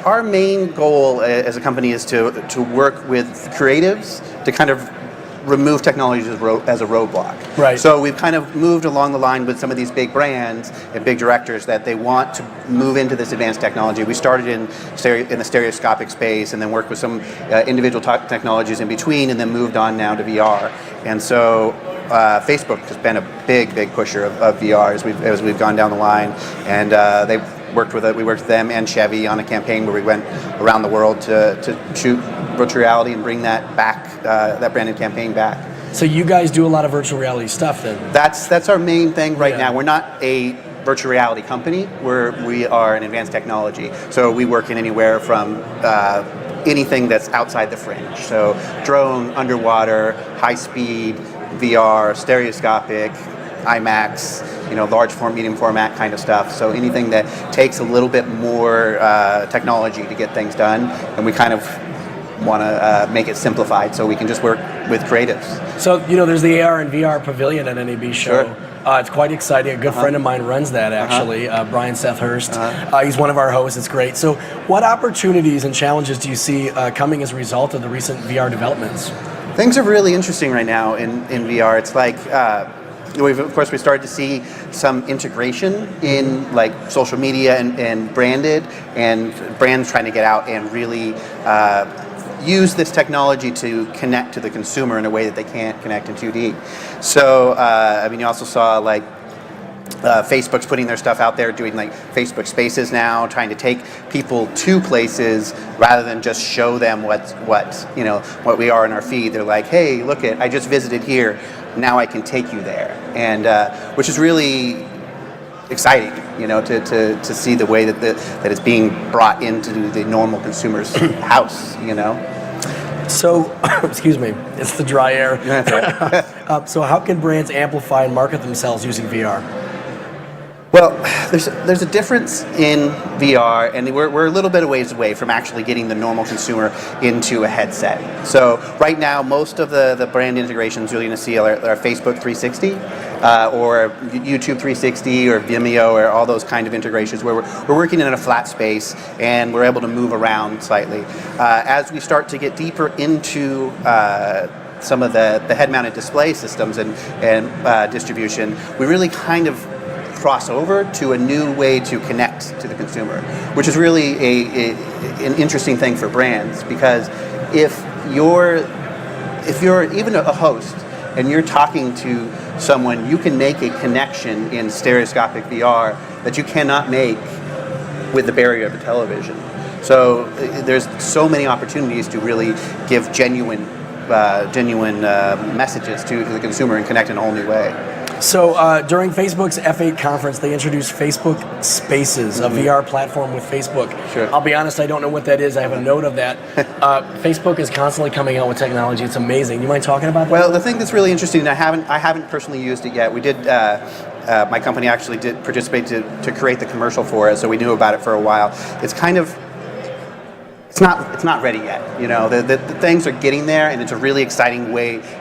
our main goal as a company is to work with creatives to kind of remove technology as a roadblock. Right. So we've kind of moved along the line with some of these big brands and big directors that they want to move into this advanced technology. We started in the stereoscopic space and then worked with some individual technologies in between and then moved on now to VR. And so Facebook has been a big pusher of VR as we've gone down the line. And we worked with them and Chevy on a campaign where we went around the world to shoot virtual reality and bring that back, that branded campaign back. So you guys do a lot of virtual reality stuff then? That's our main thing right now. We're not a virtual reality company. We are an advanced technology. So we work in anywhere from anything that's outside the fringe. So drone, underwater, high speed, VR, stereoscopic, IMAX, large form, medium format kind of stuff. So anything that takes a little bit more technology to get things done, and we kind of to make it simplified so we can just work with creatives. So, there's the AR and VR pavilion at NAB show. Sure. It's quite exciting. A good friend of mine runs that, actually, Brian Seth Hurst. He's one of our hosts. It's great. So what opportunities and challenges do you see coming as a result of the recent VR developments? Things are really interesting right now in VR. It's like, we started to see some integration in like social media and branded, and brands trying to get out and really use this technology to connect to the consumer in a way that they can't connect in 2D. So, you also saw like Facebook's putting their stuff out there, doing like Facebook Spaces now, trying to take people to places rather than just show them what we are in our feed. They're like, hey, look I just visited here. Now I can take you there, and which is really exciting, to see the way that it's being brought into the normal consumer's house, So, excuse me, it's the dry air. That's right. So how can brands amplify and market themselves using VR? Well, there's a difference in VR, and we're a little bit of ways away from actually getting the normal consumer into a headset. So right now, most of the brand integrations you're going to see are Facebook 360 or YouTube 360 or Vimeo or all those kind of integrations where we're working in a flat space and we're able to move around slightly. As we start to get deeper into some of the head-mounted display systems and distribution, we really kind of cross over to a new way to connect to the consumer, which is really an interesting thing for brands, because if you're even a host and you're talking to someone, you can make a connection in stereoscopic VR that you cannot make with the barrier of a television. So there's so many opportunities to really give genuine messages to the consumer and connect in a whole new way. So during Facebook's F8 conference, they introduced Facebook Spaces, a VR platform with Facebook. Sure. I'll be honest, I don't know what that is. I have a note of that. Facebook is constantly coming out with technology. It's amazing. You mind talking about that? Well, the thing that's really interesting, I haven't personally used it yet. We did. My company actually did participate to create the commercial for it, so we knew about it for a while. It's kind of. It's not ready yet. The things are getting there, and it's a really exciting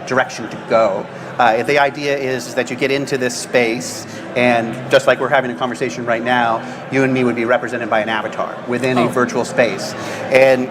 direction to go. The idea is that you get into this space, and just like we're having a conversation right now, you and me would be represented by an avatar within a virtual space. And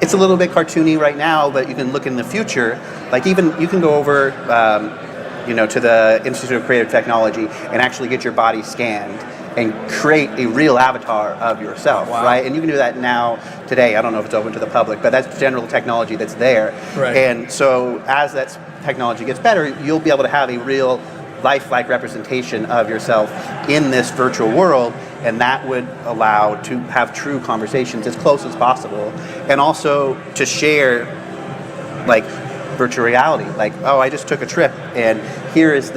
it's a little bit cartoony right now, but you can look in the future. Like even you can go over, to the Institute of Creative Technology and actually get your body scanned and create a real avatar of yourself, right? And you can do that now, today. I don't know if it's open to the public, but that's general technology that's there. Right. And so as that technology gets better, you'll be able to have a real lifelike representation of yourself in this virtual world, and that would allow to have true conversations as close as possible, and also to share like virtual reality, like, oh, I just took a trip and here's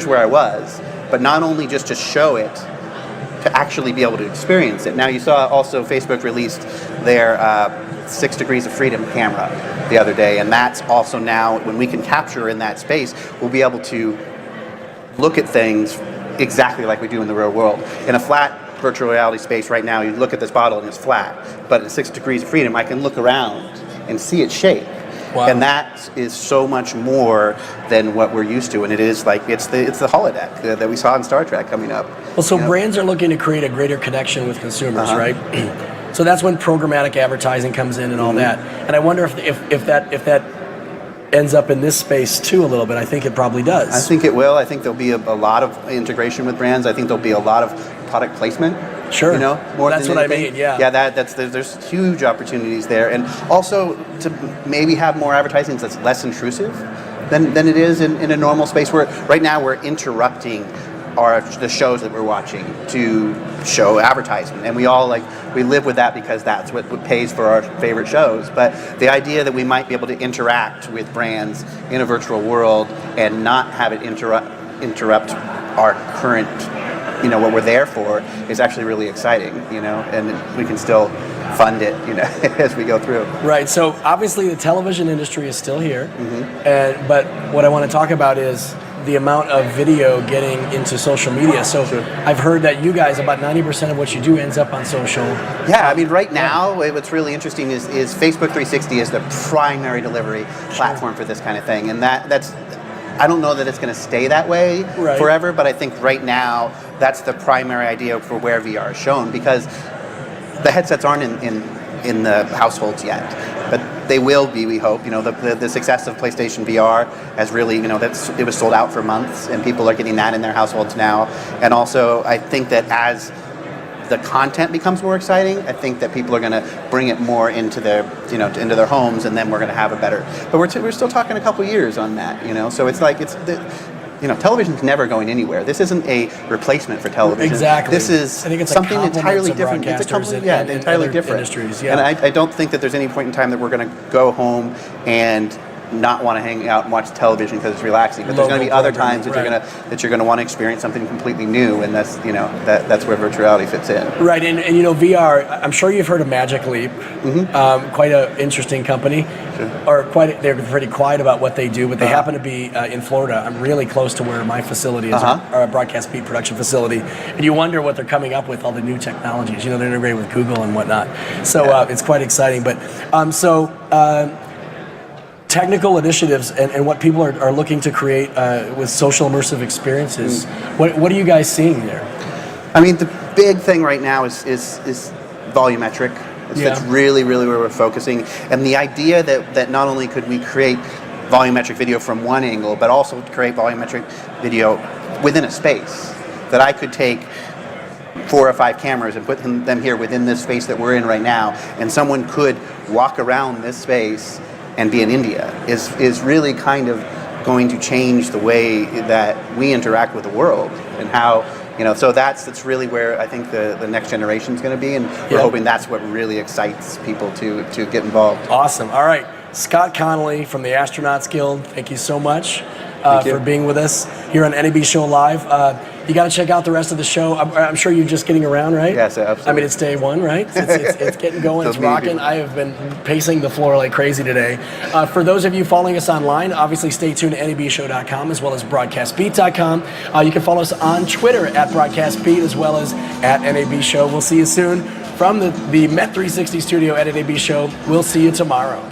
where I was. But not only just to show it, to actually be able to experience it. Now you saw also Facebook released their 6 Degrees of Freedom camera the other day, and that's also now, when we can capture in that space, we'll be able to look at things exactly like we do in the real world. In a flat virtual reality space right now, you look at this bottle and it's flat, but at 6 Degrees of Freedom, I can look around and see its shape. Wow. And that is so much more than what we're used to, and it is like it's the holodeck that we saw in Star Trek coming up. Well, so brands are looking to create a greater connection with consumers, right? So that's when programmatic advertising comes in and all that. And I wonder if that ends up in this space too a little bit. I think it probably does. I think it will. I think there'll be a lot of integration with brands. I think there'll be a lot of product placement. Sure. More that's than what anything. I mean. Yeah. Yeah. There's huge opportunities there, and also to maybe have more advertising that's less intrusive than it is in a normal space. Where right now we're interrupting the shows that we're watching to show advertisement, and we live with that because that's what pays for our favorite shows. But the idea that we might be able to interact with brands in a virtual world and not have it interrupt our current, what we're there for, is actually really exciting, and we can still fund it, as we go through. Right. So obviously the television industry is still here, but what I want to talk about is the amount of video getting into social media. So I've heard that you guys, about 90% of what you do ends up on social. Yeah, I mean, right now, what's really interesting is Facebook 360 is the primary delivery platform for this kind of thing, and that's. I don't know that it's going to stay that way forever, but I think right now that's the primary idea for where VR is shown, because the headsets aren't in the households yet, but they will be, we hope. You know, the success of PlayStation VR has really, you know, it was sold out for months, and people are getting that in their households now. And also, I think that as the content becomes more exciting, I think that people are going to bring it more into their, you know, into their homes, and then we're going to have a better. But we're still talking a couple years on that, you know. So it's like you know, television's never going anywhere. This isn't a replacement for television. Exactly. This is something entirely different. It's a completely, entirely different. Industries, And I don't think that there's any point in time that we're going to go home and not want to hang out and watch television because it's relaxing. But there's going to be other times that you're going to want to experience something completely new, and that's, you know, that's where virtual reality fits in. Right, and you know, VR. I'm sure you've heard of Magic Leap. Quite an interesting company. Or they're pretty quiet about what they do, but they happen to be in Florida. I'm really close to where my facility is, our Broadcast Beat production facility, and you wonder what they're coming up with, all the new technologies. You know, they're integrated with Google and whatnot. So it's quite exciting. But technical initiatives and what people are looking to create with social immersive experiences. What are you guys seeing there? I mean, the big thing right now is volumetric. That's really, really where we're focusing. And the idea that not only could we create volumetric video from one angle, but also create volumetric video within a space. That I could take 4 or 5 cameras and put them here within this space that we're in right now, and someone could walk around this space and be in India is really kind of going to change the way that we interact with the world, and how, you know, so that's really where I think the next generation is going to be, and we're hoping that's what really excites people to get involved. Awesome. All right, Scott Connolly from the Astronauts Guild, thank you so much for being with us here on NAB Show Live. You got to check out the rest of the show. I'm sure you're just getting around, right? Yes, absolutely. I mean, it's day one, right? It's getting going. It's rocking. I have been pacing the floor like crazy today. For those of you following us online, obviously stay tuned to nabshow.com as well as broadcastbeat.com. You can follow us on Twitter at broadcastbeat as well as at NAB Show. We'll see you soon from the Met 360 studio at NAB Show. We'll see you tomorrow.